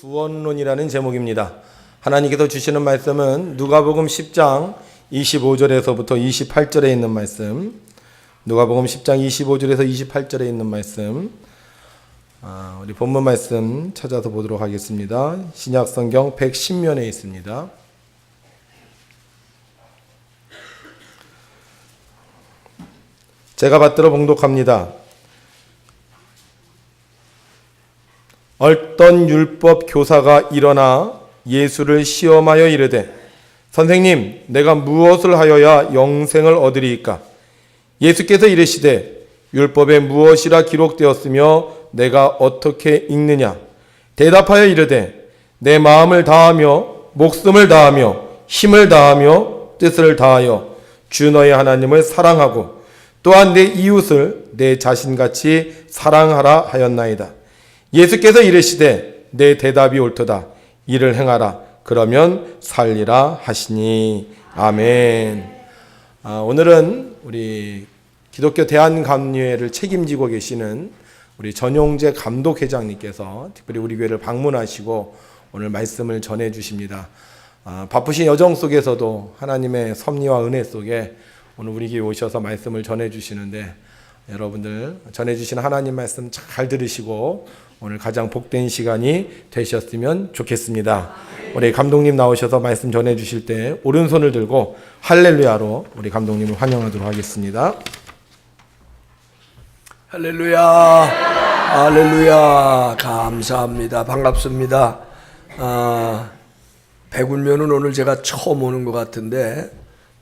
구원론이라는 제목입니다. 하나님께서 주시는 말씀은 누가복음 10장 25절에서부터 28절에 있는 말씀, 누가복음 10장 25절에서 28절에 있는 말씀, 우리 본문 말씀 찾아서 보도록 하겠습니다. 신약성경 110면에 있습니다. 제가 받들어 봉독합니다. 어떤 율법 교사가 일어나 예수를 시험하여 이르되 선생님, 내가 무엇을 하여야 영생을 얻으리이까? 예수께서 이르시되 율법에 무엇이라 기록되었으며 내가 어떻게 읽느냐? 대답하여 이르되 내 마음을 다하며 목숨을 다하며 힘을 다하며 뜻을 다하여 주 너의 하나님을 사랑하고 또한 내 이웃을 내 자신같이 사랑하라 하였나이다. 예수께서 이르시되 내 대답이 옳도다. 이를 행하라. 그러면 살리라 하시니. 아멘. 오늘은 우리 기독교 대한감리회를 책임지고 계시는 우리 전용재 감독회장님께서 특별히 우리 교회를 방문하시고 오늘 말씀을 전해 주십니다. 바쁘신 여정 속에서도 하나님의 섭리와 은혜 속에 오늘 우리 교회 오셔서 말씀을 전해 주시는데 여러분들 전해 주신 하나님 말씀 잘 들으시고 오늘 가장 복된 시간이 되셨으면 좋겠습니다. 우리 감독님 나오셔서 말씀 전해 주실 때 오른손을 들고 할렐루야로 우리 감독님을 환영하도록 하겠습니다. 할렐루야, 할렐루야, 감사합니다. 반갑습니다. 백운면은 오늘 제가 처음 오는 것 같은데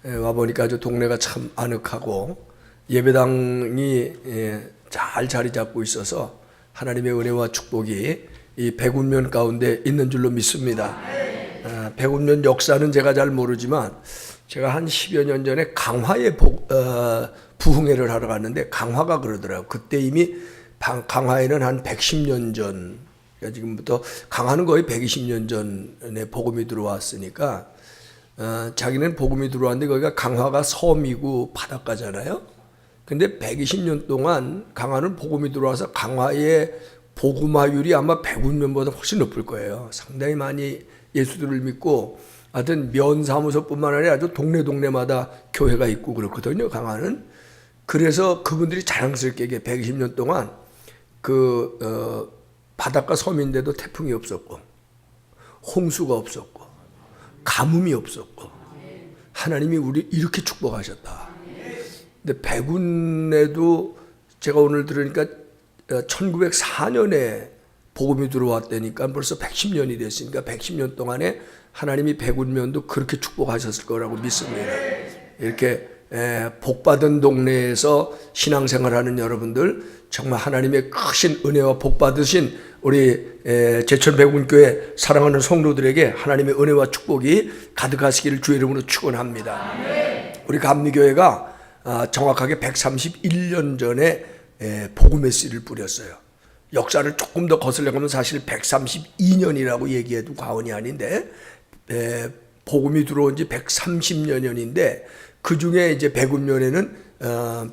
와보니까 아주 동네가 참 아늑하고 예배당이 잘 자리 잡고 있어서 하나님의 은혜와 축복이 이 백운면 가운데 있는 줄로 믿습니다. 백운면 역사는 제가 잘 모르지만 제가 한 10여 년 전에 강화에 부흥회를 하러 갔는데 강화가 그러더라고요. 그때 이미 강화에는 한 110년 전, 그러니까 지금부터 강화는 거의 120년 전에 복음이 들어왔으니까 자기는 복음이 들어왔는데 거기가 강화가 섬이고 바닷가잖아요. 근데 120년 동안 강화는 복음이 들어와서 강화의 복음화율이 아마 백운면보다 훨씬 높을 거예요. 상당히 많이 예수들을 믿고 하여튼 면사무소뿐만 아니라 아주 동네마다 교회가 있고 그렇거든요, 강화는. 그래서 그분들이 자랑스럽게 120년 동안 바닷가 섬인데도 태풍이 없었고 홍수가 없었고 가뭄이 없었고 하나님이 우리 이렇게 축복하셨다. 근데 백운에도 제가 오늘 들으니까 1904년에 복음이 들어왔다니까 벌써 110년이 됐으니까 110년 동안에 하나님이 백운면도 그렇게 축복하셨을 거라고 믿습니다. 이렇게 복받은 동네에서 신앙생활하는 여러분들 정말 하나님의 크신 은혜와 복받으신 우리 제천 백운교회 사랑하는 성도들에게 하나님의 은혜와 축복이 가득하시기를 주의 이름으로 축원합니다. 우리 감리교회가 정확하게 131년 전에 복음의 씨를 뿌렸어요. 역사를 조금 더 거슬러가면 사실 132년이라고 얘기해도 과언이 아닌데 복음이 들어온 지 130년인데 그 중에 이제 백운면에는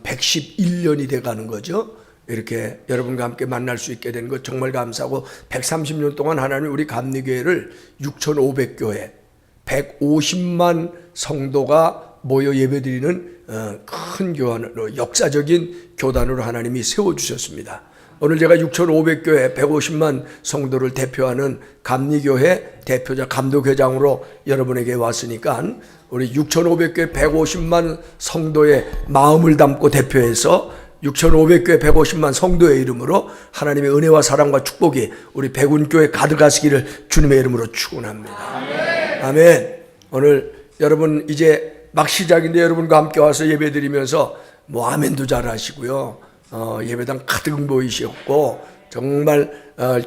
111년이 돼가는 거죠. 이렇게 여러분과 함께 만날 수 있게 된 것 정말 감사하고 130년 동안 하나님 우리 감리교회를 6,500교회 150만 성도가 모여 예배드리는 큰 교단으로 역사적인 교단으로 하나님이 세워주셨습니다. 오늘 제가 6,500교회 150만 성도를 대표하는 감리교회 대표자 감독회장으로 여러분에게 왔으니까 우리 6,500교회 150만 성도의 마음을 담고 대표해서 6,500교회 150만 성도의 이름으로 하나님의 은혜와 사랑과 축복이 우리 백운교회 가득하시기를 주님의 이름으로 축원합니다. 아멘. 오늘 여러분 이제 막 시작인데 여러분과 함께 와서 예배드리면서 뭐 아멘도 잘 하시고요. 예배당 가득 보이셨고 정말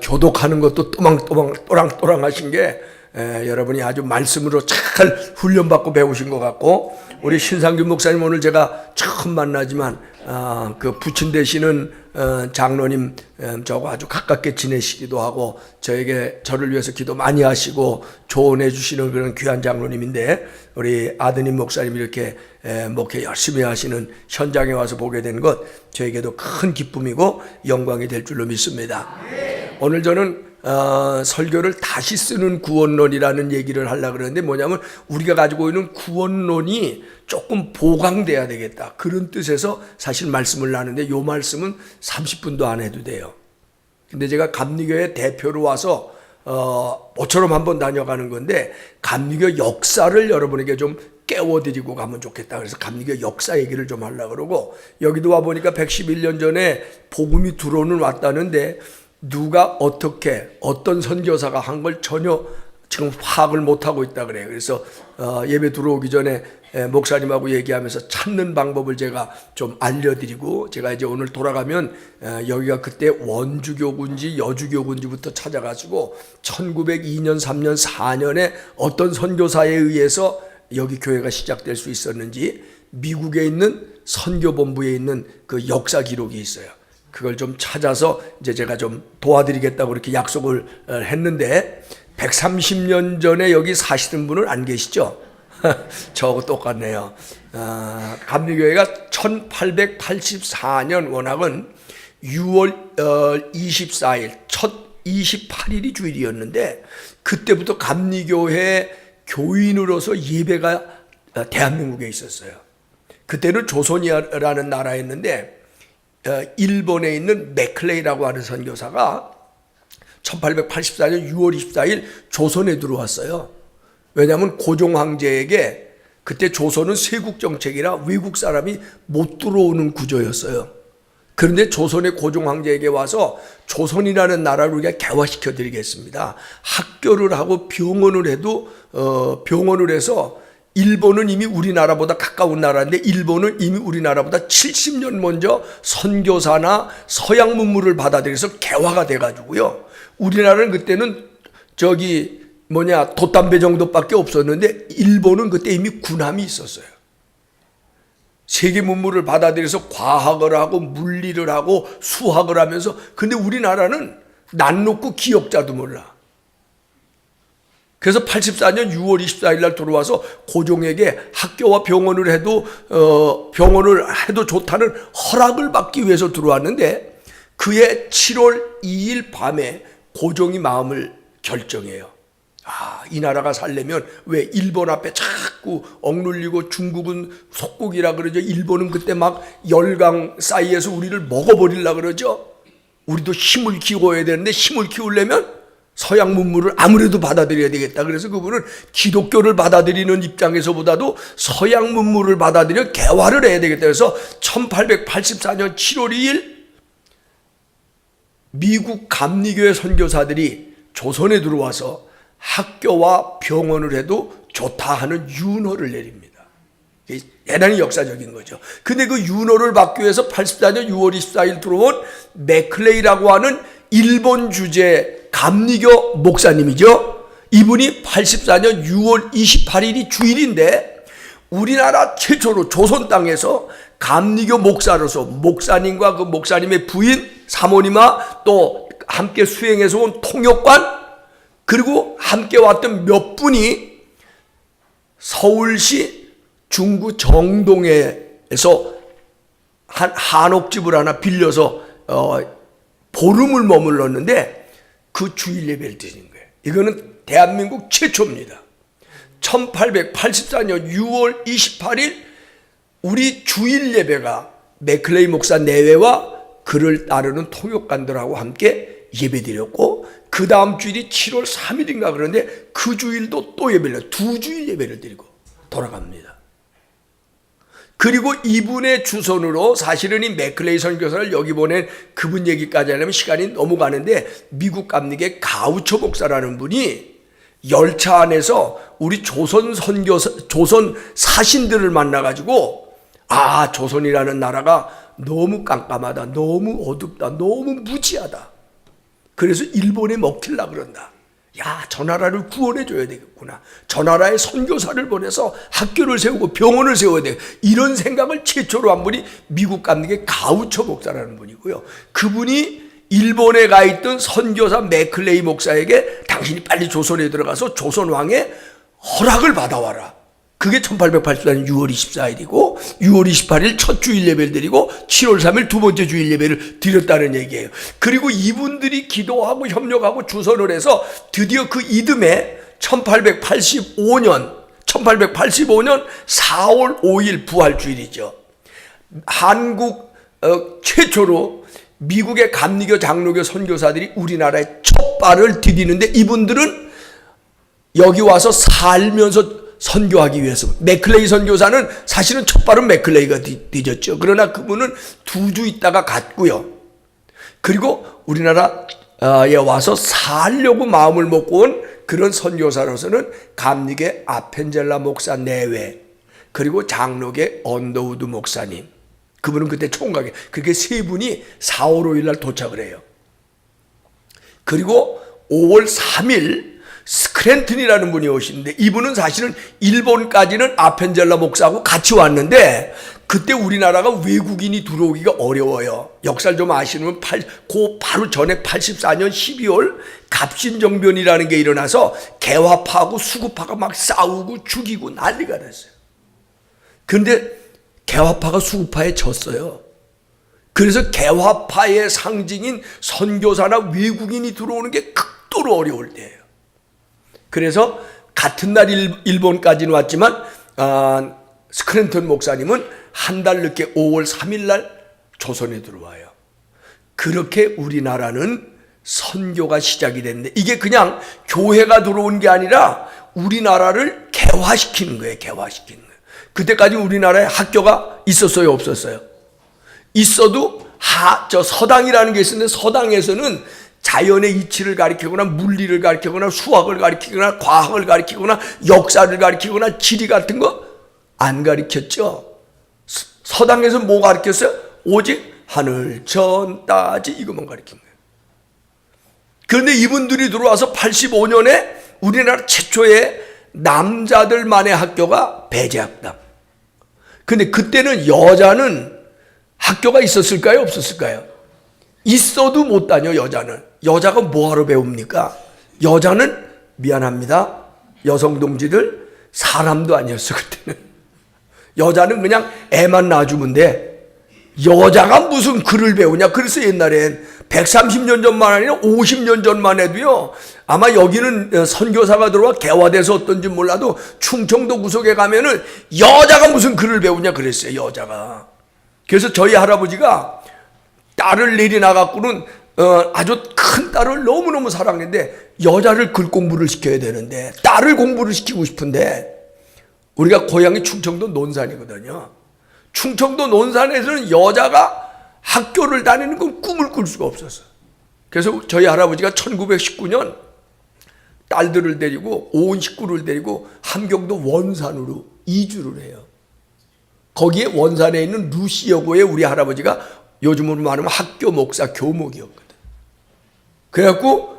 교독하는 것도 또랑또랑 하신 게 여러분이 아주 말씀으로 잘 훈련받고 배우신 것 같고 우리 신상균 목사님 오늘 제가 처음 만나지만 그 부친 되시는 장로님 저하고 아주 가깝게 지내시기도 하고 저를 위해서 기도 많이 하시고 조언해 주시는 그런 귀한 장로님인데 우리 아드님 목사님 이렇게 목회 열심히 하시는 현장에 와서 보게 된 것 저에게도 큰 기쁨이고 영광이 될 줄로 믿습니다. 오늘 저는 설교를 다시 쓰는 구원론이라는 얘기를 하려고 그러는데 뭐냐면 우리가 가지고 있는 구원론이 조금 보강돼야 되겠다. 그런 뜻에서 사실 말씀을 나누는데 이 말씀은 30분도 안 해도 돼요. 근데 제가 감리교회 대표로 와서 모처럼 한번 다녀가는 건데 감리교 역사를 여러분에게 좀 깨워드리고 가면 좋겠다. 그래서 감리교 역사 얘기를 좀 하려고 그러고 여기도 와보니까 111년 전에 복음이 들어오는 왔다는데 누가 어떻게 어떤 선교사가 한 걸 전혀 지금 파악을 못하고 있다 그래요. 그래서 예배 들어오기 전에 목사님하고 얘기하면서 찾는 방법을 제가 좀 알려드리고 제가 이제 오늘 돌아가면 여기가 그때 원주교군지 여주교군지부터 찾아가지고 1902년 3년 4년에 어떤 선교사에 의해서 여기 교회가 시작될 수 있었는지 미국에 있는 선교본부에 있는 그 역사 기록이 있어요. 그걸 좀 찾아서 이제 제가 좀 도와드리겠다고 이렇게 약속을 했는데 130년 전에 여기 사시는 분은 안 계시죠? 저하고 똑같네요. 감리교회가 1884년 원학은 6월 24일 첫 28일이 주일이었는데 그때부터 감리교회 교인으로서 예배가 대한민국에 있었어요. 그때는 조선이라는 나라였는데 일본에 있는 맥클레이라고 하는 선교사가 1884년 6월 24일 조선에 들어왔어요. 왜냐하면 고종 황제에게 그때 조선은 세국 정책이라 외국 사람이 못 들어오는 구조였어요. 그런데 조선의 고종 황제에게 와서 조선이라는 나라를 우리가 개화시켜 드리겠습니다. 학교를 하고 병원을 해도 병원을 해서 일본은 이미 우리나라보다 가까운 나라인데 일본은 이미 우리나라보다 70년 먼저 선교사나 서양 문물을 받아들여서 개화가 돼가지고요. 우리나라는 그때는 돛담배 정도밖에 없었는데 일본은 그때 이미 군함이 있었어요. 세계 문물을 받아들여서 과학을 하고 물리를 하고 수학을 하면서 근데 우리나라는 난 놓고 기억자도 몰라. 그래서 84년 6월 24일 날 들어와서 고종에게 학교와 병원을 해도 좋다는 허락을 받기 위해서 들어왔는데 그해 7월 2일 밤에 고종이 마음을 결정해요. 이 나라가 살려면 왜 일본 앞에 자꾸 억눌리고 중국은 속국이라 그러죠. 일본은 그때 막 열강 사이에서 우리를 먹어버리려 그러죠. 우리도 힘을 키워야 되는데 힘을 키우려면 서양 문물을 아무래도 받아들여야 되겠다. 그래서 그분은 기독교를 받아들이는 입장에서보다도 서양 문물을 받아들여 개화를 해야 되겠다. 그래서 1884년 7월 2일 미국 감리교회 선교사들이 조선에 들어와서 학교와 병원을 해도 좋다 하는 윤허를 내립니다. 대단히 역사적인 거죠. 근데 그 윤허를 받기 위해서 84년 6월 24일 들어온 맥클레이라고 하는 일본 주재 감리교 목사님이죠. 이분이 84년 6월 28일이 주일인데 우리나라 최초로 조선 땅에서 감리교 목사로서 목사님과 그 목사님의 부인 사모님과 또 함께 수행해서 온 통역관 그리고 함께 왔던 몇 분이 서울시 중구 정동에서 한 한옥집을 하나 빌려서 보름을 머물렀는데 그 주일 예배를 드린 거예요. 이거는 대한민국 최초입니다. 1884년 6월 28일 우리 주일 예배가 맥클레이 목사 내외와 그를 따르는 통역관들하고 함께 예배드렸고 그 다음 주일이 7월 3일인가 그런데 그 주일도 또 예배를 두 주일 예배를 드리고 돌아갑니다. 그리고 이분의 주선으로 사실은 이 맥클레이 선교사를 여기 보낸 그분 얘기까지 하려면 시간이 너무 가는데 미국 감리교회 가우처 목사라는 분이 열차 안에서 우리 조선 사신들을 만나가지고 조선이라는 나라가 너무 깜깜하다, 너무 어둡다, 너무 무지하다. 그래서 일본에 먹히려고 그런다. 저 나라를 구원해줘야 되겠구나. 저 나라에 선교사를 보내서 학교를 세우고 병원을 세워야 돼. 이런 생각을 최초로 한 분이 미국 감리교회 가우처 목사라는 분이고요. 그분이 일본에 가 있던 선교사 맥클레이 목사에게 당신이 빨리 조선에 들어가서 조선 왕의 허락을 받아와라. 그게 1884년 6월 24일이고 6월 28일 첫 주일 예배를 드리고 7월 3일 두 번째 주일 예배를 드렸다는 얘기예요. 그리고 이분들이 기도하고 협력하고 주선을 해서 드디어 그 이듬해 1885년 4월 5일 부활주일이죠. 한국 최초로 미국의 감리교 장로교 선교사들이 우리나라에 첫 발을 디디는데 이분들은 여기 와서 살면서 선교하기 위해서 맥클레이 선교사는 사실은 첫 발은 맥클레이가 디뎠죠. 그러나 그분은 2주 있다가 갔고요. 그리고 우리나라에 와서 살려고 마음을 먹고 온 그런 선교사로서는 감리계 아펜젤라 목사 내외, 그리고 장로계 언더우드 목사님, 그분은 그때 총각에 그렇게 세 분이 4월 5일 날 도착을 해요. 그리고 5월 3일 스크랜튼이라는 분이 오시는데 이분은 사실은 일본까지는 아펜젤라 목사하고 같이 왔는데 그때 우리나라가 외국인이 들어오기가 어려워요. 역사를 좀 아시는 그 바로 전에 84년 12월 갑신정변이라는 게 일어나서 개화파하고 수구파가 막 싸우고 죽이고 난리가 됐어요. 그런데 개화파가 수구파에 졌어요. 그래서 개화파의 상징인 선교사나 외국인이 들어오는 게 극도로 어려울 때예요. 그래서 같은 날 일본까지는 왔지만 스크랜턴 목사님은 한 달 늦게 5월 3일 날 조선에 들어와요. 그렇게 우리나라는 선교가 시작이 됐는데 이게 그냥 교회가 들어온 게 아니라 우리나라를 개화시키는 거예요. 개화시키는 거예요. 그때까지 우리나라에 학교가 있었어요? 없었어요? 있어도 서당이라는 게 있었는데 서당에서는 자연의 이치를 가리키거나 물리를 가리키거나 수학을 가리키거나 과학을 가리키거나 역사를 가리키거나 지리 같은 거 안 가리켰죠. 서당에서 뭐 가르쳤어요? 오직 하늘 전 따지 이것만 가르친 거예요. 그런데 이분들이 들어와서 85년에 우리나라 최초의 남자들만의 학교가 배제학당. 근데 그때는 여자는 학교가 있었을까요? 없었을까요? 있어도 못 다녀. 여자는. 여자가 뭐하러 배웁니까? 여자는 미안합니다. 여성 동지들 사람도 아니었어 그때는. 여자는 그냥 애만 낳아주면 돼. 여자가 무슨 글을 배우냐. 그래서 옛날엔 130년 전만 아니라 50년 전만 해도요. 아마 여기는 선교사가 들어와 개화돼서 어떤지 몰라도 충청도 구석에 가면은 여자가 무슨 글을 배우냐 그랬어요. 여자가. 그래서 저희 할아버지가 딸을 내리나갖고는 아주 큰 딸을 너무너무 사랑했는데 여자를 글 공부를 시켜야 되는데 딸을 공부를 시키고 싶은데 우리가 고향이 충청도 논산이거든요. 충청도 논산에서는 여자가 학교를 다니는 건 꿈을 꿀 수가 없었어. 그래서 저희 할아버지가 1919년 딸들을 데리고 온 식구를 데리고 함경도 원산으로 이주를 해요. 거기에 원산에 있는 루시여고에 우리 할아버지가 요즘으로 말하면 학교 목사 교목이었거든. 그래갖고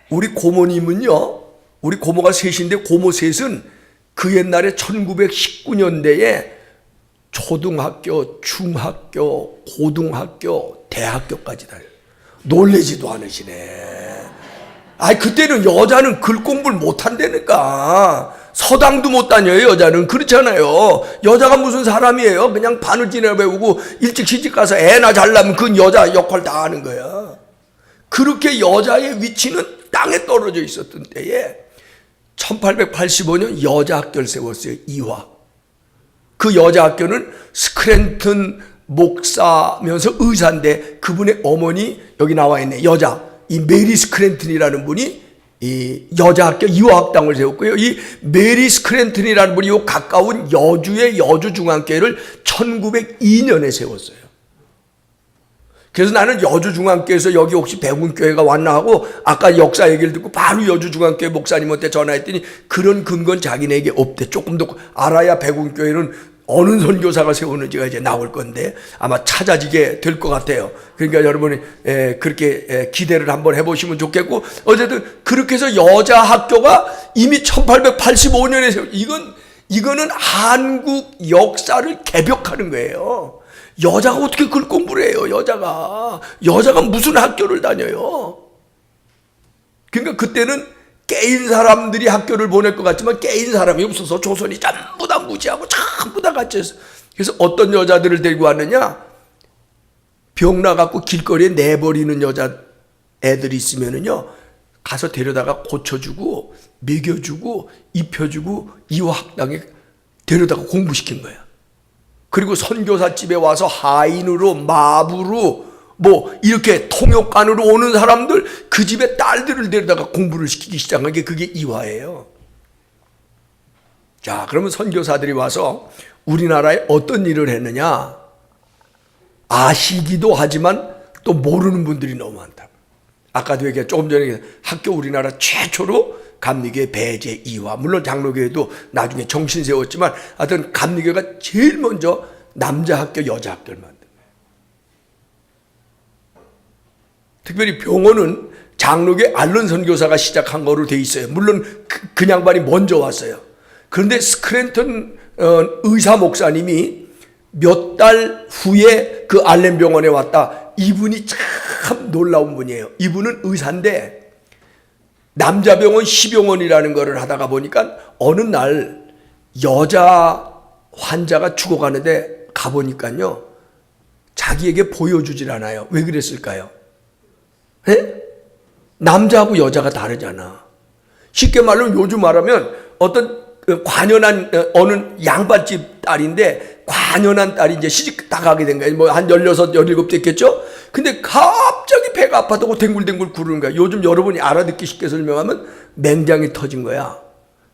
우리 고모님은요, 우리 고모가 셋인데 고모 셋은 그 옛날에 1919년대에 초등학교, 중학교, 고등학교, 대학교까지 다녀요. 놀래지도 않으시네. 아니 그때는 여자는 글 공부를 못한다니까. 서당도 못 다녀요. 여자는. 그렇잖아요. 여자가 무슨 사람이에요. 그냥 바느질이나 배우고 일찍 시집가서 애나 잘나면 그건 여자 역할 다 하는 거야. 그렇게 여자의 위치는 땅에 떨어져 있었던 때에 1885년 여자 학교를 세웠어요. 이화. 그 여자 학교는 스크랜턴 목사면서 의사인데 그분의 어머니 여기 나와 있네. 여자. 이 메리 스크랜턴이라는 분이 이 여자학교 이화학당을 세웠고요. 이 메리 스크랜턴이라는 분이 요 가까운 여주의 여주중앙교회를 1902년에 세웠어요. 그래서 나는 여주중앙교회에서 여기 혹시 백운교회가 왔나 하고 아까 역사 얘기를 듣고 바로 여주중앙교회 목사님한테 전화했더니 그런 근거는 자기네에게 없대. 조금 더 알아야 백운교회는 어느 선교사가 세우는지가 이제 나올 건데 아마 찾아지게 될 것 같아요. 그러니까 여러분이 그렇게 기대를 한번 해보시면 좋겠고, 어쨌든 그렇게 해서 여자 학교가 이미 1885년에 세워. 이거는 한국 역사를 개벽하는 거예요. 여자가 어떻게 글 공부를 해요? 여자가 무슨 학교를 다녀요? 그러니까 그때는 깨인 사람들이 학교를 보낼 것 같지만 깨인 사람이 없어서 조선이 전부 다 무지하고 전부 다 갇혀있어. 그래서 어떤 여자들을 데리고 왔느냐, 병 나갖고 길거리에 내버리는 여자 애들이 있으면은요, 가서 데려다가 고쳐주고 먹여주고 입혀주고 이화학당에 데려다가 공부시킨 거야. 그리고 선교사 집에 와서 하인으로 마부로 뭐 이렇게 통역관으로 오는 사람들, 그 집에 딸들을 데려다가 공부를 시키기 시작한 게 그게 이화예요. 자, 그러면 선교사들이 와서 우리나라에 어떤 일을 했느냐, 아시기도 하지만 또 모르는 분들이 너무 많다. 아까도 얘기했, 조금 전에 얘기했, 학교 우리나라 최초로 감리교회 배제 이화, 물론 장로교회도 나중에 정신 세웠지만 하여튼 감리교회가 제일 먼저 남자 학교 여자 학교를 만든 거예요. 특별히 병원은 장로교회 알론 선교사가 시작한 거로 돼 있어요. 물론 그 양반이 먼저 왔어요. 그런데 스크랜턴 의사 목사님이 몇 달 후에 그 알렌 병원에 왔다. 이분이 참 놀라운 분이에요. 이분은 의사인데 남자 병원, 시병원이라는 거를 하다가 보니까 어느 날 여자 환자가 죽어가는데 가보니까요, 자기에게 보여주질 않아요. 왜 그랬을까요? 에? 남자하고 여자가 다르잖아. 쉽게 말로 요즘 말하면 어떤 관연한 어느 양반집 딸인데, 관연한 딸이 이제 시집 다 가게 된 거예요. 뭐 한 16, 17 됐겠죠? 근데 갑자기 배가 아파하고 댕굴댕굴 구르는 거야. 요즘 여러분이 알아듣기 쉽게 설명하면 맹장이 터진 거야.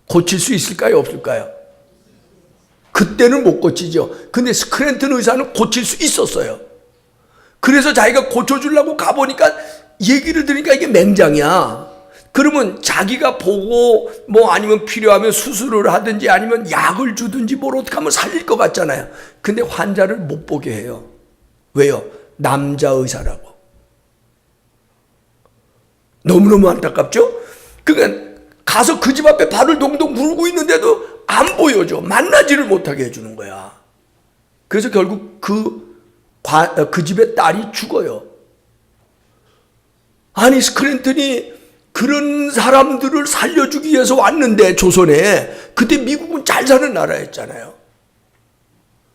고칠 수 있을까요? 없을까요? 그때는 못 고치죠. 근데 스크랜턴 의사는 고칠 수 있었어요. 그래서 자기가 고쳐주려고 가보니까 얘기를 들으니까 이게 맹장이야. 그러면 자기가 보고 뭐 아니면 필요하면 수술을 하든지 아니면 약을 주든지 뭘 어떻게 하면 살릴 것 같잖아요. 근데 환자를 못 보게 해요. 왜요? 남자 의사라고. 너무너무 안타깝죠? 그러니까 가서 그 집 앞에 발을 동동 물고 있는데도 안 보여줘. 만나지를 못하게 해주는 거야. 그래서 결국 그 집의 딸이 죽어요. 아니, 스크랜턴이 그런 사람들을 살려주기 위해서 왔는데, 조선에. 그때 미국은 잘 사는 나라였잖아요.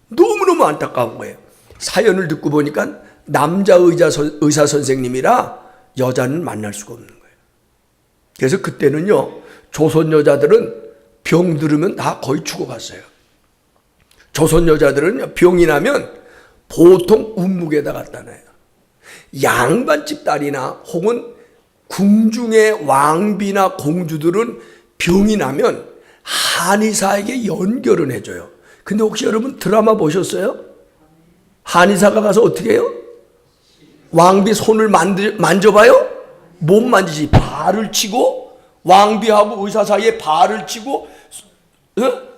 너무너무 안타까운 거예요. 사연을 듣고 보니까 남자 의사 선생님이라 여자는 만날 수가 없는 거예요. 그래서 그때는요, 조선 여자들은 병 들으면 다 거의 죽어갔어요. 조선 여자들은 병이 나면 보통 운묵에다 갖다 놔요. 양반집 딸이나 혹은 궁중의 왕비나 공주들은 병이 나면 한의사에게 연결을 해줘요. 근데 혹시 여러분 드라마 보셨어요? 한의사가 가서 어떻게 해요? 왕비 손을 만져봐요? 못 만지지. 발을 치고, 왕비하고 의사 사이에 발을 치고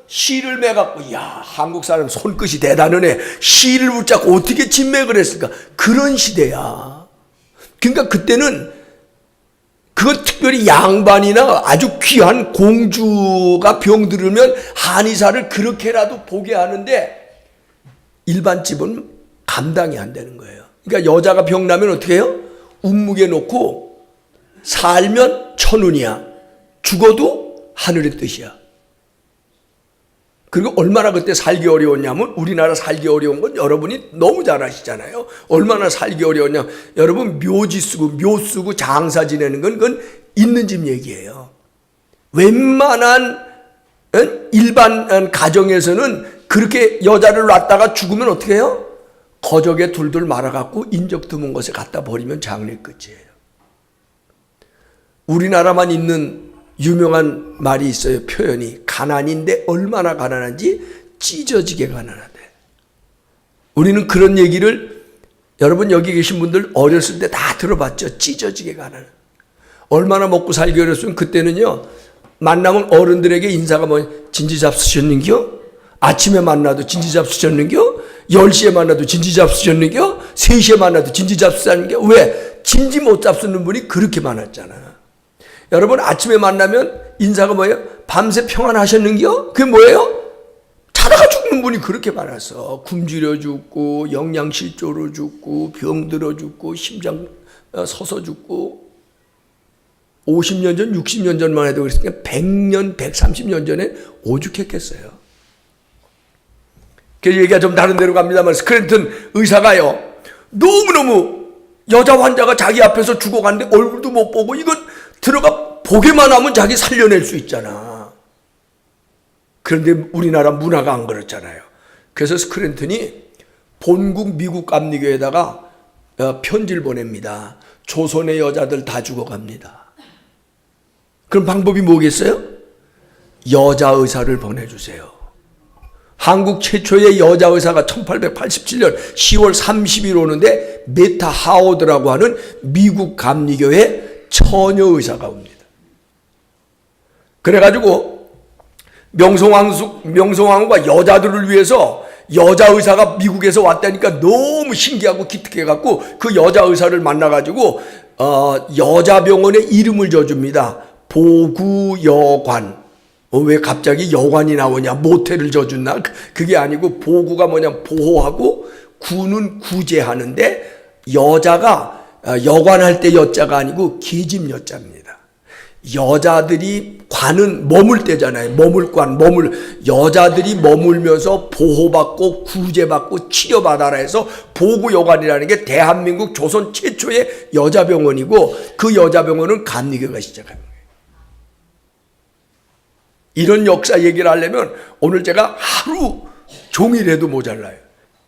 실을 매갖고, 야, 한국 사람 손끝이 대단하네. 실을 붙잡고 어떻게 진맥을 했을까? 그런 시대야. 그러니까 그때는 그건 특별히 양반이나 아주 귀한 공주가 병 들으면 한의사를 그렇게라도 보게 하는데, 일반 집은 감당이 안 되는 거예요. 그러니까 여자가 병 나면 어떻게 해요? 운묵에 놓고 살면 천운이야. 죽어도 하늘의 뜻이야. 그리고 얼마나 그때 살기 어려웠냐면, 우리나라 살기 어려운 건 여러분이 너무 잘 아시잖아요. 얼마나 살기 어려웠냐. 여러분, 묘지 쓰고 묘 쓰고 장사 지내는 건 그건 있는 집 얘기예요. 웬만한 일반 가정에서는 그렇게 여자를 놨다가 죽으면 어떻게 해요? 거적에 둘둘 말아갖고 인적 드문 곳에 갖다 버리면 장례 끝이에요. 우리나라만 있는 유명한 말이 있어요. 표현이. 가난인데 얼마나 가난한지 찢어지게 가난하대. 우리는 그런 얘기를, 여러분 여기 계신 분들 어렸을 때 다 들어봤죠. 찢어지게 가난. 얼마나 먹고 살기 어렸으면 그때는요, 만나면 어른들에게 인사가 뭐냐, 진지 잡수셨는겨? 아침에 만나도 진지 잡수셨는겨? 10시에 만나도 진지 잡수셨는겨? 3시에 만나도 진지 잡수셨는겨? 왜? 진지 못 잡수는 분이 그렇게 많았잖아. 여러분 아침에 만나면 인사가 뭐예요? 밤새 평안하셨는겨? 그게 뭐예요? 자다가 죽는 분이 그렇게 많았어. 굶주려 죽고, 영양실조로 죽고, 병들어 죽고, 심장 서서 죽고. 50년 전, 60년 전만 해도 그랬으니까 100년, 130년 전에 오죽했겠어요. 그 얘기가 좀 다른 데로 갑니다만 스크랜턴 의사가요, 너무너무 여자 환자가 자기 앞에서 죽어가는데 얼굴도 못 보고 이건 들어가 보기만 하면 자기 살려낼 수 있잖아. 그런데 우리나라 문화가 안 그렇잖아요. 그래서 스크랜턴이 본국 미국 감리교에다가 편지를 보냅니다. 조선의 여자들 다 죽어갑니다. 그럼 방법이 뭐겠어요? 여자 의사를 보내주세요. 한국 최초의 여자 의사가 1887년 10월 30일 오는데 메타 하워드라고 하는 미국 감리교회 처녀 의사가 옵니다. 그래가지고 명성황후가 여자들을 위해서 여자 의사가 미국에서 왔다니까 너무 신기하고 기특해갖고 그 여자 의사를 만나가지고 여자 병원에 이름을 져줍니다. 보구여관. 왜 갑자기 여관이 나오냐? 모텔을 져줬나? 그게 아니고 보구가 뭐냐? 보호하고 구는 구제하는데 여자가 여관할 때 여자가 아니고 계집 여자입니다. 여자들이 관은 머물 때잖아요. 여자들이 머물면서 보호받고 구제받고 치료받아라 해서 보구여관이라는 게 대한민국 조선 최초의 여자병원이고 그 여자병원은 감리교가 시작한 거예요. 이런 역사 얘기를 하려면 오늘 제가 하루 종일 해도 모자라요.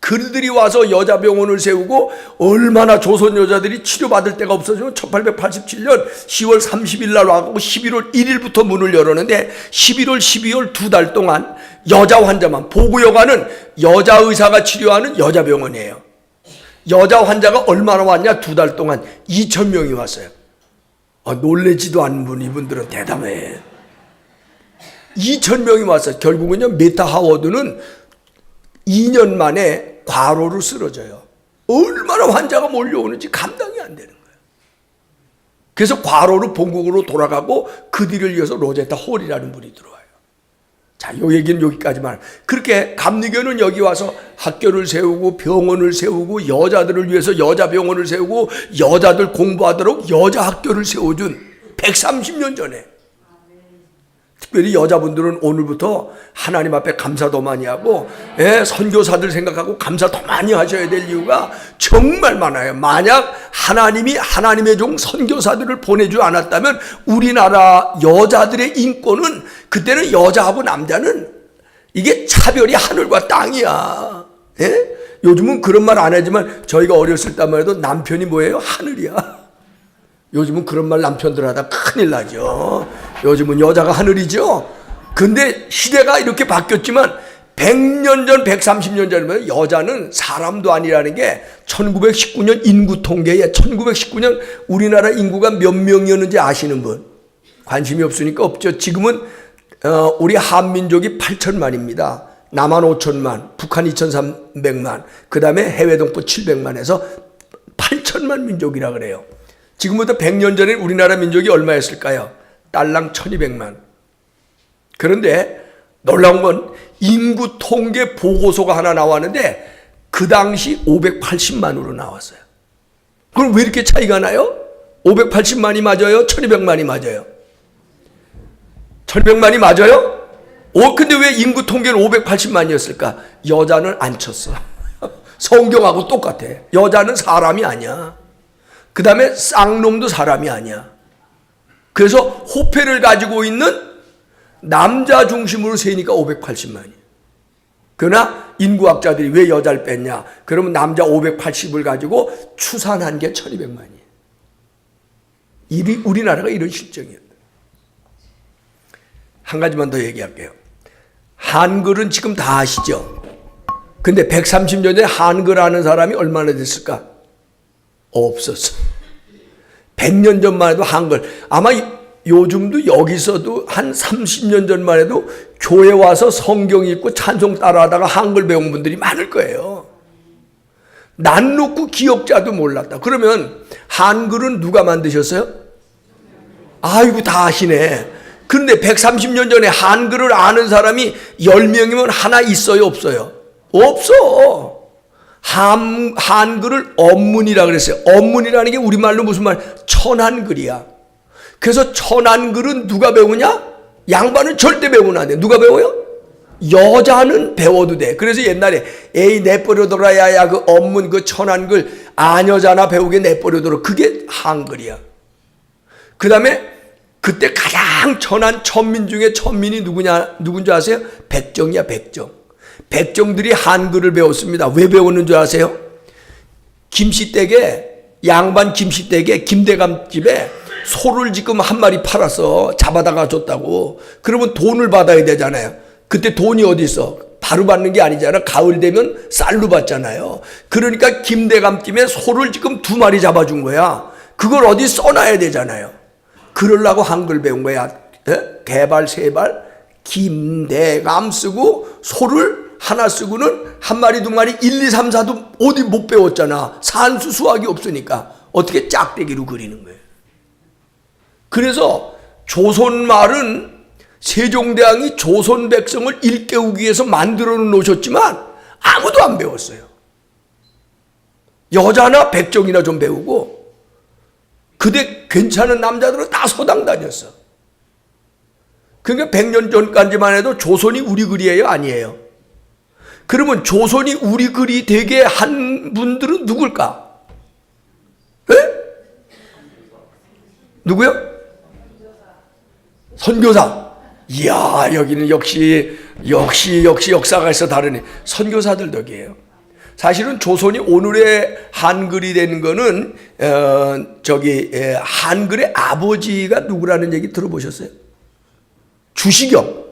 그들이 와서 여자병원을 세우고 얼마나 조선 여자들이 치료받을 데가 없어지면 1887년 10월 30일 날 와서 11월 1일부터 문을 열었는데 11월 12월 2달 동안 여자 환자만, 보구여관은 여자 의사가 치료하는 여자병원이에요. 여자 환자가 얼마나 왔냐? 2달 동안 2,000명이 왔어요. 놀래지도 않는 분, 이분들은 대담해. 2,000명이 왔어요. 결국은요, 메타 하워드는 2년 만에 과로로 쓰러져요. 얼마나 환자가 몰려오는지 감당이 안 되는 거예요. 그래서 과로로 본국으로 돌아가고 그 뒤를 이어서 로제타 홀이라는 분이 들어와요. 자, 요 얘기는 여기까지만. 그렇게 감리교는 여기 와서 학교를 세우고 병원을 세우고 여자들을 위해서 여자 병원을 세우고 여자들 공부하도록 여자 학교를 세워준 130년 전에. 특별히 여자분들은 오늘부터 하나님 앞에 감사도 많이 하고 선교사들 생각하고 감사 더 많이 하셔야 될 이유가 정말 많아요. 만약 하나님이 하나님의 종 선교사들을 보내주지 않았다면 우리나라 여자들의 인권은 그때는 여자하고 남자는 이게 차별이 하늘과 땅이야. 요즘은 그런 말 안 하지만 저희가 어렸을 때만 해도 남편이 뭐예요? 하늘이야. 요즘은 그런 말 남편들 하다 큰일 나죠. 요즘은 여자가 하늘이죠. 근데 시대가 이렇게 바뀌었지만 100년 전, 130년 전이면 여자는 사람도 아니라는 게 1919년 인구 통계에 1919년 우리나라 인구가 몇 명이었는지 아시는 분? 관심이 없으니까 없죠. 지금은 우리 한민족이 8천만입니다. 남한 5천만, 북한 2,300만, 그 다음에 해외 동포 700만에서 8천만 민족이라 그래요. 지금부터 100년 전에 우리나라 민족이 얼마였을까요? 딸랑 1200만. 그런데 놀라운 건 인구 통계 보고서가 하나 나왔는데 그 당시 580만으로 나왔어요. 그럼 왜 이렇게 차이가 나요? 580만이 맞아요? 1200만이 맞아요? 1200만이 맞아요? 근데 왜 인구 통계는 580만이었을까? 여자는 안 쳤어. 성경하고 똑같아. 여자는 사람이 아니야. 그 다음에 쌍놈도 사람이 아니야. 그래서 호패를 가지고 있는 남자 중심으로 세니까 580만이에요. 그러나 인구학자들이 왜 여자를 뺐냐? 그러면 남자 580을 가지고 추산한 게 1200만이에요. 우리나라가 이런 실정이었다. 한 가지만 더 얘기할게요. 한글은 지금 다 아시죠? 근데 130년 전에 한글 아는 사람이 얼마나 됐을까? 없었어. 100년 전만 해도 한글, 아마 요즘도 여기서도 한 30년 전만 해도 교회 와서 성경 읽고 찬송 따라하다가 한글 배운 분들이 많을 거예요. 난 놓고 기억자도 몰랐다. 그러면 한글은 누가 만드셨어요? 아이고, 다 아시네. 그런데 130년 전에 한글을 아는 사람이 10명이면 하나 있어요, 없어요? 없어. 한글을 언문이라 그랬어요. 언문이라는 게 우리말로 무슨 말? 천한글이야. 그래서 천한글은 누가 배우냐? 양반은 절대 배우면 안 돼. 누가 배워요? 여자는 배워도 돼. 그래서 옛날에 에이 내버려둬라 야야 그 업문 그 천한글 아녀자나 배우게 내버려둬라. 그게 한글이야. 그 다음에 그때 가장 천한 천민 중에 천민이 누군지 아세요? 백정이야 백정. 백정들이 한글을 배웠습니다. 왜 배웠는 줄 아세요? 김씨댁에 양반 김씨댁에 김대감 집에 소를 지금 한 마리 팔아서 잡아다가 줬다고. 그러면 돈을 받아야 되잖아요. 그때 돈이 어디 있어? 바로 받는 게 아니잖아. 가을 되면 쌀로 받잖아요. 그러니까 김대감 집에 소를 지금 2마리 잡아준 거야. 그걸 어디 써놔야 되잖아요. 그러려고 한글 배운 거야. 개발 세발 김대감 쓰고 소를 하나 쓰고는 1마리 2마리 1, 2, 3, 4도 어디 못 배웠잖아. 산수 수학이 없으니까 어떻게 짝대기로 그리는 거예요. 그래서 조선말은 세종대왕이 조선 백성을 일깨우기 위해서 만들어 놓으셨지만 아무도 안 배웠어요. 여자나 백정이나 좀 배우고 그때 괜찮은 남자들은 다 서당 다녔어. 그러니까 100년 전까지만 해도 조선이 우리 글이에요? 아니에요? 그러면 조선이 우리 글이 되게 한 분들은 누굴까? 에? 누구요? 선교사. 이야 여기는 역시 역사가 있어 다르네. 선교사들 덕이에요. 사실은 조선이 오늘의 한글이 된 거는 한글의 아버지가 누구라는 얘기 들어보셨어요? 주시경,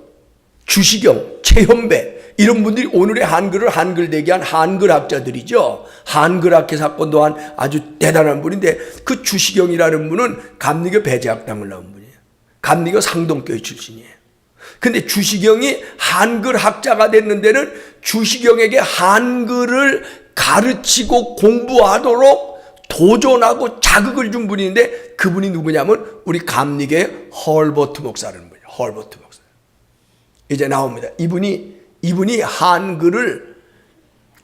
최현배 이런 분들이 오늘의 한글을 한글되게 한 한글학자들이죠. 한글학회 사건 또한 아주 대단한 분인데 그 주시경이라는 분은 감리교 배제학당을 나온 분이에요. 감리교 상동교회 출신이에요. 근데 주시경이 한글학자가 됐는 데는 주시경에게 한글을 가르치고 공부하도록 도전하고 자극을 준 분인데 그분이 누구냐면 우리 감리교의 헐버트 목사라는 분이에요. 헐버트 목사. 이제 나옵니다. 이분이 한글을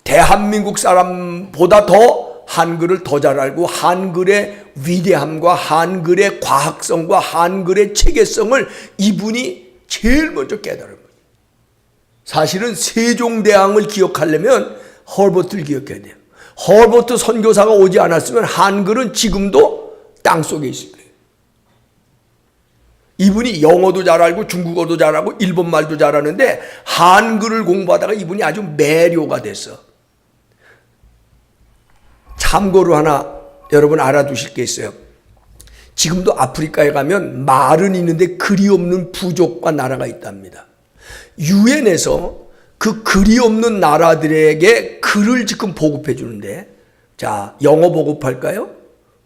대한민국 사람보다 더 한글을 더 잘 알고 한글의 위대함과 한글의 과학성과 한글의 체계성을 이분이 제일 먼저 깨달은 거예요. 사실은 세종대왕을 기억하려면 헐버트를 기억해야 돼요. 헐버트 선교사가 오지 않았으면 한글은 지금도 땅속에 있을 거예요. 이분이 영어도 잘 알고 중국어도 잘 알고 일본말도 잘하는데 한글을 공부하다가 이분이 아주 매료가 됐어. 참고로 하나 여러분 알아두실 게 있어요. 지금도 아프리카에 가면 말은 있는데 글이 없는 부족과 나라가 있답니다. 유엔에서 그 글이 없는 나라들에게 글을 지금 보급해 주는데, 자, 영어 보급할까요?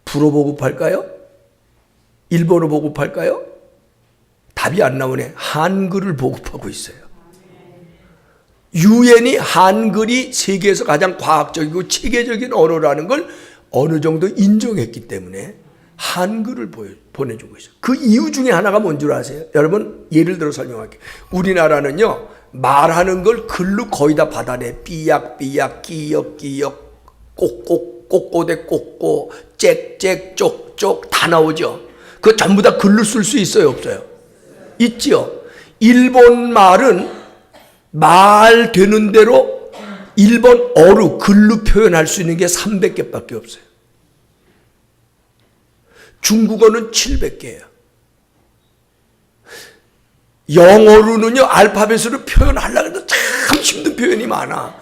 불어 보급할까요? 일본어 보급할까요? 답이 안 나오네. 한글을 보급하고 있어요. 유엔이 한글이 세계에서 가장 과학적이고 체계적인 언어라는 걸 어느 정도 인정했기 때문에 한글을 보내주고 있어요. 그 이유 중에 하나가 뭔 줄 아세요? 여러분 예를 들어 설명할게요. 우리나라는요 말하는 걸 글로 거의 다 받아내. 삐약삐약 끼역끼역 꼭꼭 꼬꼬대 꼬꼬 짹짹 쪽쪽 다 나오죠. 그거 전부 다 글로 쓸 수 있어요 없어요? 있지요. 일본 말은 말 되는 대로 일본어로 글로 표현할 수 있는 게 300개밖에 없어요. 중국어는 700개예요. 영어로는요 알파벳으로 표현하려고 해도 참 힘든 표현이 많아.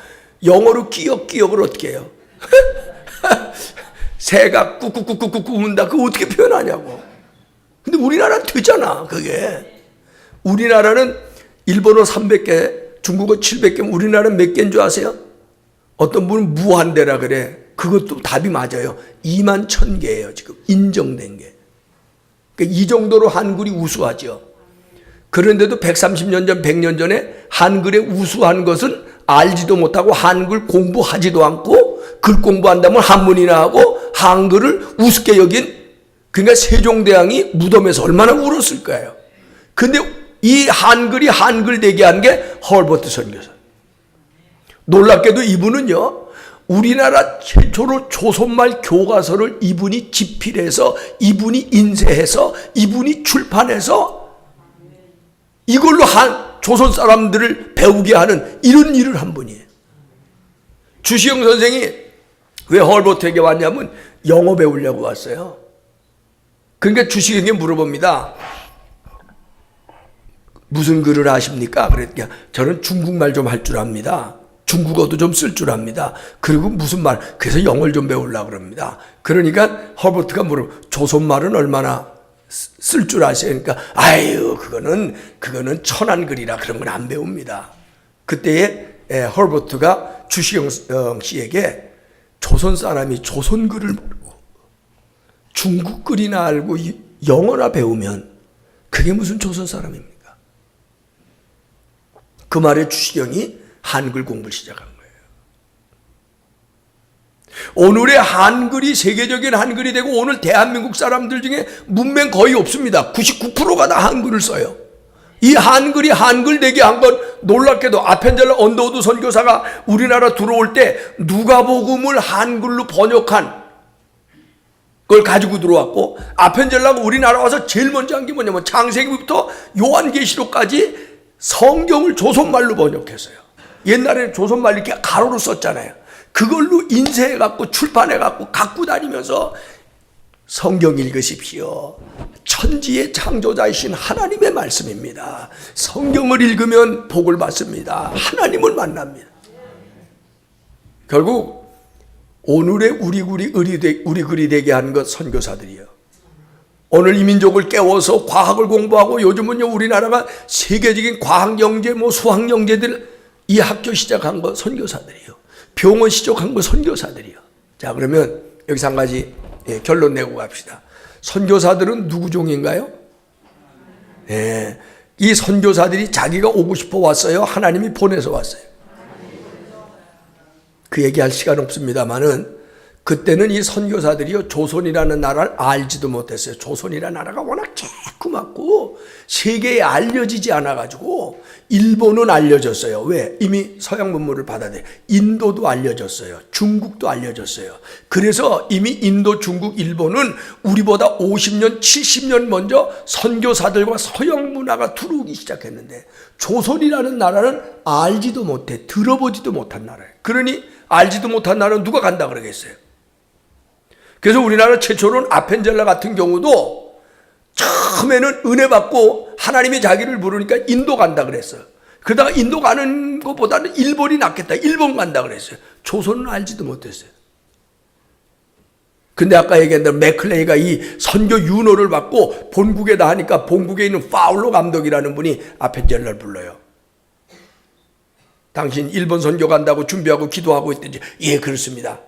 영어로 끼역끼역을 어떻게 해요? 새가 꾹꾹꾹꾹꾹 운다. 그거 어떻게 표현하냐고. 근데 우리나라는 되잖아 그게. 우리나라는 일본어 300개 중국어 700개 우리나라는 몇 개인 줄 아세요? 어떤 분은 무한대라 그래. 그것도 답이 맞아요. 21,000개예요 지금 인정된 게. 그러니까 이 정도로 한글이 우수하죠. 그런데도 130년 전 100년 전에 한글의 우수한 것은 알지도 못하고 한글 공부하지도 않고 글 공부한다면 한문이나 하고 한글을 우습게 여긴, 그러니까 세종대왕이 무덤에서 얼마나 울었을 거예요. 근데 이 한글이 한글 되게 한 게 헐버트 선교사. 놀랍게도 이분은요 우리나라 최초로 조선말 교과서를 이분이 집필해서, 이분이 인쇄해서, 이분이 출판해서 이걸로 조선 사람들을 배우게 하는 이런 일을 한 분이에요. 주시영 선생이 왜 헐버트에게 왔냐면 영어 배우려고 왔어요. 그러니까 주시영이 물어봅니다. 무슨 글을 아십니까? 그랬더니 저는 중국말 좀 할 줄 압니다. 중국어도 좀 쓸 줄 압니다. 그리고 무슨 말, 그래서 영어를 좀 배우려고 그럽니다. 그러니까 허버트가 조선말은 얼마나 쓸 줄 아세요? 그러니까 아유 그거는 천안글이라 그런 건 안 배웁니다. 그때에 허버트가 주시영 씨에게 조선 사람이 조선글을 모르고 중국글이나 알고 영어나 배우면 그게 무슨 조선 사람입니까? 그 말에 주시영이 한글 공부를 시작한 거예요. 오늘의 한글이 세계적인 한글이 되고 오늘 대한민국 사람들 중에 문맹 거의 없습니다. 99%가 다 한글을 써요. 이 한글이 한글 되게 한 건 놀랍게도 아펜젤러 언더우드 선교사가 우리나라 들어올 때 누가복음을 한글로 번역한 걸 가지고 들어왔고, 아펜젤러가 우리나라 와서 제일 먼저 한 게 뭐냐면 창세기부터 요한계시록까지 성경을 조선말로 번역했어요. 옛날에는 조선말 이렇게 가로로 썼잖아요. 그걸로 인쇄해갖고 출판해갖고 갖고 다니면서 성경 읽으십시오. 천지의 창조자이신 하나님의 말씀입니다. 성경을 읽으면 복을 받습니다. 하나님을 만납니다. 결국 오늘의 우리 글이 되게 한 것 선교사들이요. 오늘 이 민족을 깨워서 과학을 공부하고, 요즘은요 우리나라가 세계적인 과학 영재, 수학 영재들 이 학교 시작한 거 선교사들이요. 병원 시작한 거 선교사들이요. 자, 그러면 여기서 한 가지 결론 내고 갑시다. 선교사들은 누구 종인가요? 이 선교사들이 자기가 오고 싶어 왔어요? 하나님이 보내서 왔어요? 그 얘기할 시간 없습니다만은, 그때는 이 선교사들이요 조선이라는 나라를 알지도 못했어요. 조선이라는 나라가 워낙 조그맣고 세계에 알려지지 않아가지고, 일본은 알려졌어요. 왜? 이미 서양 문물을 받아들여. 인도도 알려졌어요. 중국도 알려졌어요. 그래서 이미 인도, 중국, 일본은 우리보다 50년, 70년 먼저 선교사들과 서양 문화가 들어오기 시작했는데, 조선이라는 나라는 알지도 못해, 들어보지도 못한 나라예요. 그러니 알지도 못한 나라는 누가 간다 그러겠어요? 그래서 우리나라 최초로는 아펜젤러 같은 경우도 처음에는 은혜 받고 하나님이 자기를 부르니까 인도 간다 그랬어요. 그러다가 인도 가는 것보다는 일본이 낫겠다, 일본 간다 그랬어요. 조선은 알지도 못했어요. 근데 아까 얘기한 대로 맥클레이가 이 선교 윤호를 받고 본국에다 하니까, 본국에 있는 파울로 감독이라는 분이 아펜젤러를 불러요. 당신 일본 선교 간다고 준비하고 기도하고 있든지. 예, 그렇습니다.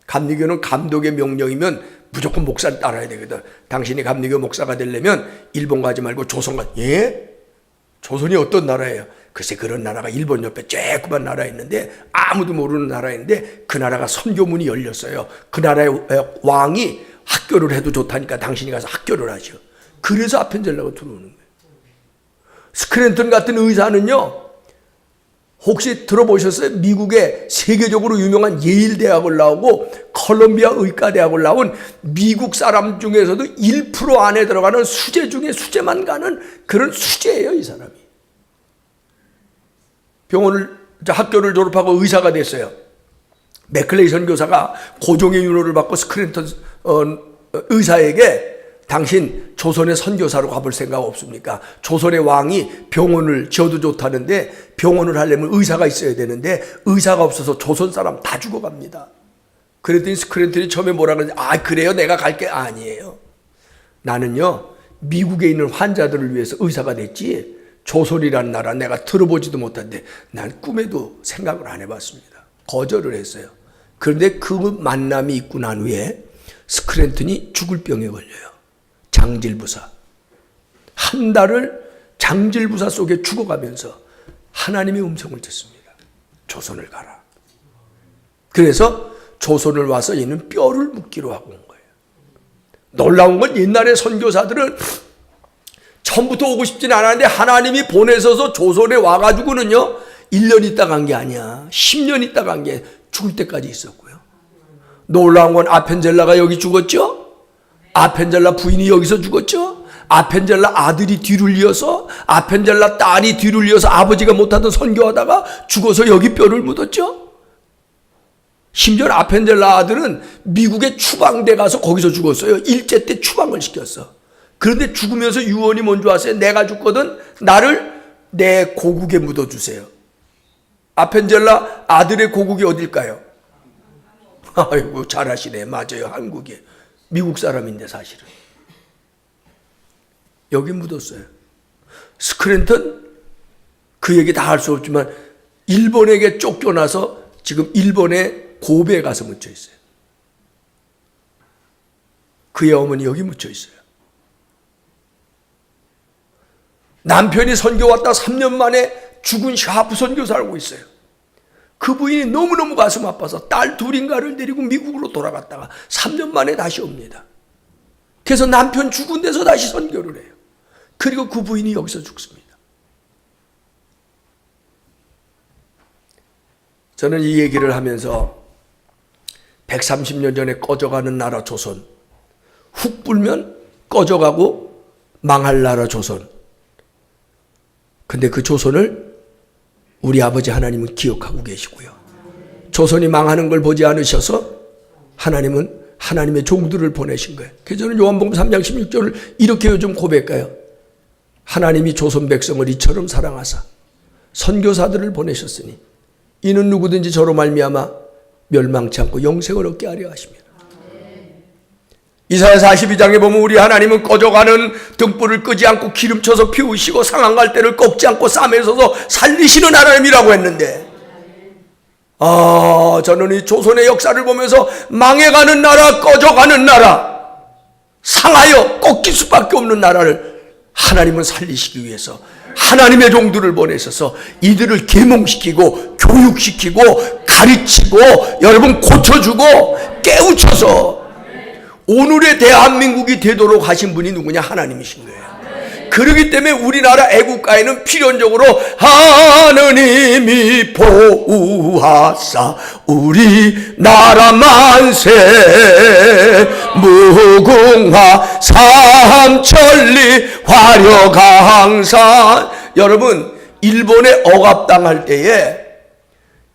감리교는 감독의 명령이면 무조건 목사를 따라야 되거든. 당신이 감리교 목사가 되려면 일본 가지 말고 조선 가. 예? 조선이 어떤 나라예요? 글쎄, 그런 나라가 일본 옆에 쬐끄만 나라 있는데, 아무도 모르는 나라 있는데, 그 나라가 선교문이 열렸어요. 그 나라의 왕이 학교를 해도 좋다니까 당신이 가서 학교를 하죠. 그래서 아펜젤러가 들어오는 거예요. 스크랜턴 같은 의사는요, 혹시 들어보셨어요? 미국의 세계적으로 유명한 예일 대학을 나오고 컬럼비아 의과대학을 나온 미국 사람 중에서도 1% 안에 들어가는 수재 중에 수재만 가는 그런 수재예요, 이 사람이. 학교를 졸업하고 의사가 됐어요. 맥클레이 선교사가 고종의 윤호를 받고 스크랜턴 의사에게, 당신 조선의 선교사로 가볼 생각 없습니까? 조선의 왕이 병원을 지어도 좋다는데, 병원을 하려면 의사가 있어야 되는데 의사가 없어서 조선 사람 다 죽어갑니다. 그랬더니 스크랜턴이 처음에 뭐라 그러지? 아, 그래요? 내가 갈게. 아니에요. 나는요 미국에 있는 환자들을 위해서 의사가 됐지, 조선이라는 나라 내가 들어보지도 못한데 난 꿈에도 생각을 안 해봤습니다. 거절을 했어요. 그런데 그 만남이 있고 난 후에 스크랜턴이 죽을 병에 걸려요. 장질부사. 한 달을 장질부사 속에 죽어가면서 하나님의 음성을 듣습니다. 조선을 가라. 그래서 조선을 와서 얘는 뼈를 묻기로 하고 온 거예요. 놀라운 건 옛날의 선교사들은 처음부터 오고 싶진 않았는데 하나님이 보내셔서 조선에 와가지고는요 1년 있다 간 게 아니야. 10년 있다 간 게 죽을 때까지 있었고요. 놀라운 건 아펜젤라가 여기 죽었죠? 아펜젤라 부인이 여기서 죽었죠? 아펜젤라 아들이 뒤를 이어서, 아펜젤라 딸이 뒤를 이어서 아버지가 못하던 선교하다가 죽어서 여기 뼈를 묻었죠? 심지어 아펜젤라 아들은 미국에 추방돼 가서 거기서 죽었어요. 일제 때 추방을 시켰어. 그런데 죽으면서 유언이 뭔지 아세요? 내가 죽거든 나를 내 고국에 묻어주세요. 아펜젤라 아들의 고국이 어딜까요? 아이고 잘하시네. 맞아요. 한국이에요. 미국 사람인데 사실은. 여기 묻었어요. 스크랜턴 그 얘기 다 할 수 없지만 일본에게 쫓겨나서 지금 일본의 고베에 가서 묻혀 있어요. 그의 어머니 여기 묻혀 있어요. 남편이 선교 왔다 3년 만에 죽은 샤프 선교사 알고 있어요. 그 부인이 너무너무 가슴 아파서 딸 둘인가를 데리고 미국으로 돌아갔다가 3년 만에 다시 옵니다. 그래서 남편 죽은 데서 다시 선교를 해요. 그리고 그 부인이 여기서 죽습니다. 저는 이 얘기를 하면서 130년 전에 꺼져가는 나라 조선, 훅 불면 꺼져가고 망할 나라 조선. 근데 그 조선을 우리 아버지 하나님은 기억하고 계시고요. 조선이 망하는 걸 보지 않으셔서 하나님은 하나님의 종들을 보내신 거예요. 그래서 저는 요한복음 3장 16절을 이렇게 요즘 고백해요. 하나님이 조선 백성을 이처럼 사랑하사 선교사들을 보내셨으니 이는 누구든지 저로 말미암아 멸망치 않고 영생을 얻게 하려 하십니다. 이사야 42장에 보면 우리 하나님은 꺼져가는 등불을 끄지 않고 기름쳐서 피우시고 상한 갈대를 꺾지 않고 쌈에 서서 살리시는 하나님이라고 했는데, 저는 이 조선의 역사를 보면서 망해가는 나라, 꺼져가는 나라, 상하여 꺾일 수밖에 없는 나라를 하나님은 살리시기 위해서 하나님의 종들을 보내셔서 이들을 계몽시키고 교육시키고 가르치고 여러분 고쳐주고 깨우쳐서 오늘의 대한민국이 되도록 하신 분이 누구냐? 하나님이신 거예요. 그렇기 때문에 우리나라 애국가에는 필연적으로 하느님이 보호하사 우리나라 만세 무궁화 삼천리 화려강산. 여러분 일본에 억압당할 때에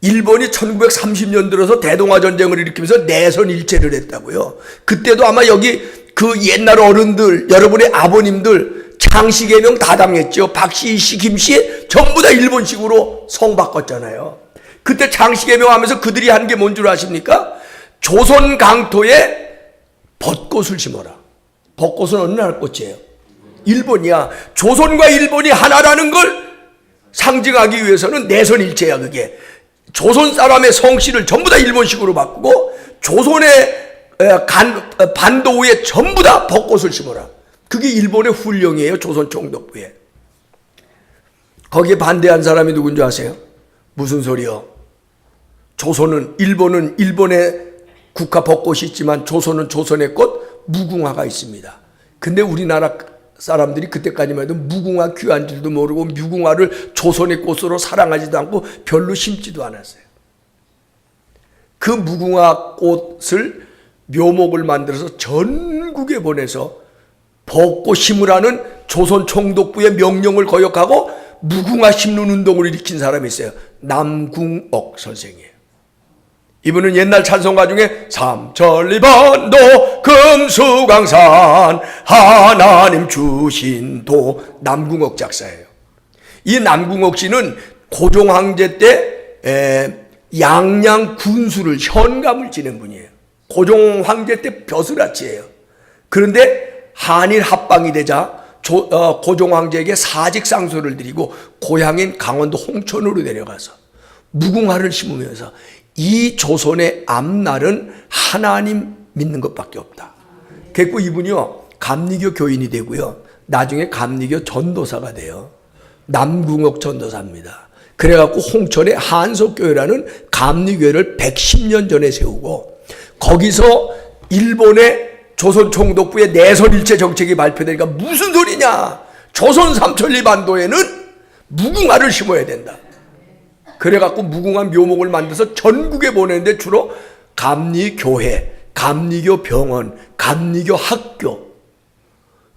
일본이 1930년 들어서 대동아 전쟁을 일으키면서 내선 일체를 했다고요. 그때도 아마 여기 그 옛날 어른들, 여러분의 아버님들 창씨개명 다 당했죠. 박씨, 씨, 김씨 전부 다 일본식으로 성 바꿨잖아요. 그때 창씨개명 하면서 그들이 한 게 뭔 줄 아십니까? 조선 강토에 벚꽃을 심어라. 벚꽃은 어느 나라 꽃이에요? 일본이야. 조선과 일본이 하나라는 걸 상징하기 위해서는 내선 일체야. 그게 조선 사람의 성씨를 전부 다 일본식으로 바꾸고 조선의 반도 위에 전부 다 벚꽃을 심어라. 그게 일본의 훈령이에요. 조선 총독부에. 거기에 반대한 사람이 누군지 아세요? 무슨 소리요? 일본은 일본의 국화 벚꽃이 있지만 조선은 조선의 꽃 무궁화가 있습니다. 근데 우리나라 사람들이 그때까지만 해도 무궁화 귀한 줄도 모르고 무궁화를 조선의 꽃으로 사랑하지도 않고 별로 심지도 않았어요. 그 무궁화 꽃을 묘목을 만들어서 전국에 보내서 벚꽃 심으라는 조선 총독부의 명령을 거역하고 무궁화 심는 운동을 일으킨 사람이 있어요. 남궁옥 선생이에요. 이분은 옛날 찬송가 중에 삼천리반도 금수강산 하나님 주신 도, 남궁옥 작사예요. 이 남궁옥 씨는 고종 황제 때 양양 군수를 현감을 지낸 분이에요. 고종 황제 때 벼슬아치예요. 그런데 한일 합방이 되자 고종 황제에게 사직상소를 드리고 고향인 강원도 홍천으로 내려가서 무궁화를 심으면서 이 조선의 앞날은 하나님 믿는 것밖에 없다. 그래서 이분이요 감리교 교인이 되고요 나중에 감리교 전도사가 돼요. 남궁옥 전도사입니다. 그래갖고 홍천에 한석교회라는 감리교회를 110년 전에 세우고 거기서 일본의 조선 총독부의 내선일체 정책이 발표되니까 무슨 소리냐? 조선 삼천리 반도에는 무궁화를 심어야 된다. 그래갖고 무궁화 묘목을 만들어서 전국에 보내는데 주로 감리교회, 감리교 병원, 감리교 학교.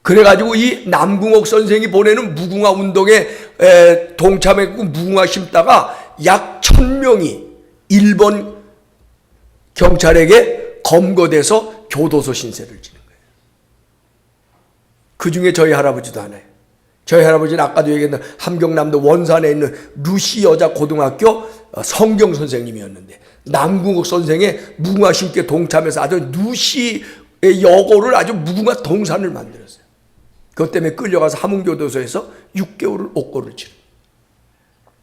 그래가지고 이 남궁옥 선생이 보내는 무궁화 운동에 동참했고 무궁화 심다가 약 1000명이 일본 경찰에게 검거돼서 교도소 신세를 지는 거예요. 그 중에 저희 할아버지도 하나예요. 저희 할아버지는 아까도 얘기했던 함경남도 원산에 있는 루시 여자 고등학교 성경 선생님이었는데 남궁옥 선생의 무궁화 심기에 동참해서 아주 루시의 여고를 아주 무궁화 동산을 만들었어요. 그것 때문에 끌려가서 함흥교도소에서 6개월을 옥고를 치른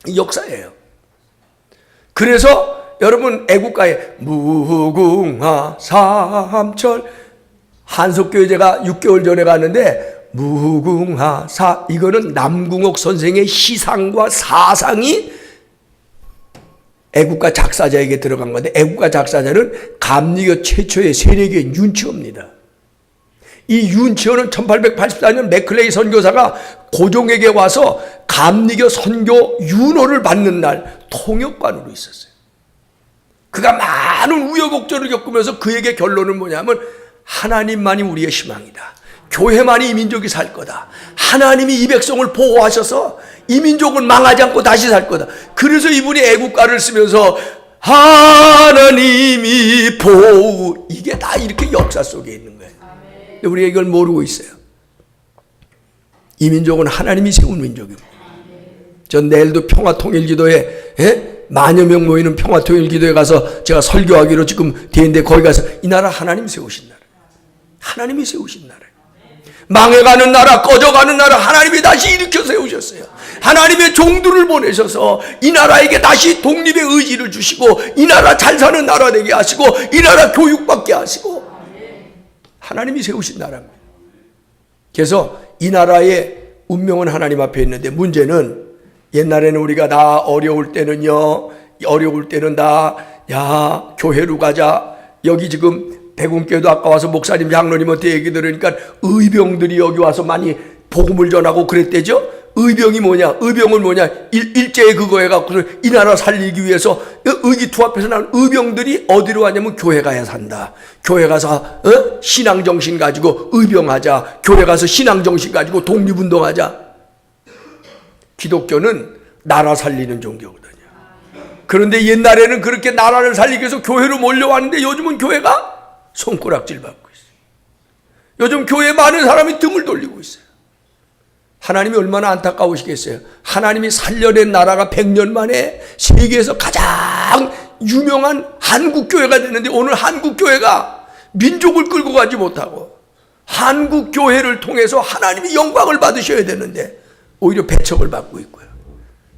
이 역사예요. 그래서 여러분 애국가에 무궁화 삼철 한석교회 제가 6개월 전에 갔는데 무궁화 이거는 남궁옥 선생의 시상과 사상이 애국가 작사자에게 들어간 건데 애국가 작사자는 감리교 최초의 세례교인 윤치호입니다. 이 윤치호는 1884년 맥클레이 선교사가 고종에게 와서 감리교 선교 윤호를 받는 날 통역관으로 있었어요. 그가 많은 우여곡절을 겪으면서 그에게 결론은 뭐냐면 하나님만이 우리의 희망이다. 교회만이 이 민족이 살 거다. 하나님이 이 백성을 보호하셔서 이 민족은 망하지 않고 다시 살 거다. 그래서 이분이 애국가를 쓰면서 하나님이 보호, 이게 다 이렇게 역사 속에 있는 거예요. 근데 우리가 이걸 모르고 있어요. 이 민족은 하나님이 세운 민족입니다. 전 내일도 평화통일기도에 만여 명 모이는 평화통일기도에 가서 제가 설교하기로 지금 되는데 거기 가서 이 나라 하나님 세우신 나라, 하나님이 세우신 나라, 망해가는 나라, 꺼져가는 나라 하나님이 다시 일으켜 세우셨어요. 하나님의 종들을 보내셔서 이 나라에게 다시 독립의 의지를 주시고 이 나라 잘 사는 나라 되게 하시고 이 나라 교육받게 하시고 하나님이 세우신 나라입니다. 그래서 이 나라의 운명은 하나님 앞에 있는데 문제는 옛날에는 우리가 나 어려울 때는 야 교회로 가자. 여기 지금 대군교회도 아까 와서 목사님 장로님한테 얘기 들으니까 의병들이 여기 와서 많이 복음을 전하고 그랬대죠. 의병이 뭐냐? 의병은 뭐냐? 일제에 그거 해갖고 이 나라 살리기 위해서 의기투합해서 나온 의병들이 어디로 가냐면 교회 가야 산다. 교회 가서 신앙정신 가지고 의병하자. 교회 가서 신앙정신 가지고 독립운동하자. 기독교는 나라 살리는 종교거든요. 그런데 옛날에는 그렇게 나라를 살리기 위해서 교회로 몰려왔는데 요즘은 교회가 손가락질 받고 있어요. 요즘 교회에 많은 사람이 등을 돌리고 있어요. 하나님이 얼마나 안타까우시겠어요. 하나님이 살려낸 나라가 100년 만에 세계에서 가장 유명한 한국교회가 됐는데 오늘 한국교회가 민족을 끌고 가지 못하고 한국교회를 통해서 하나님이 영광을 받으셔야 되는데 오히려 배척을 받고 있고요.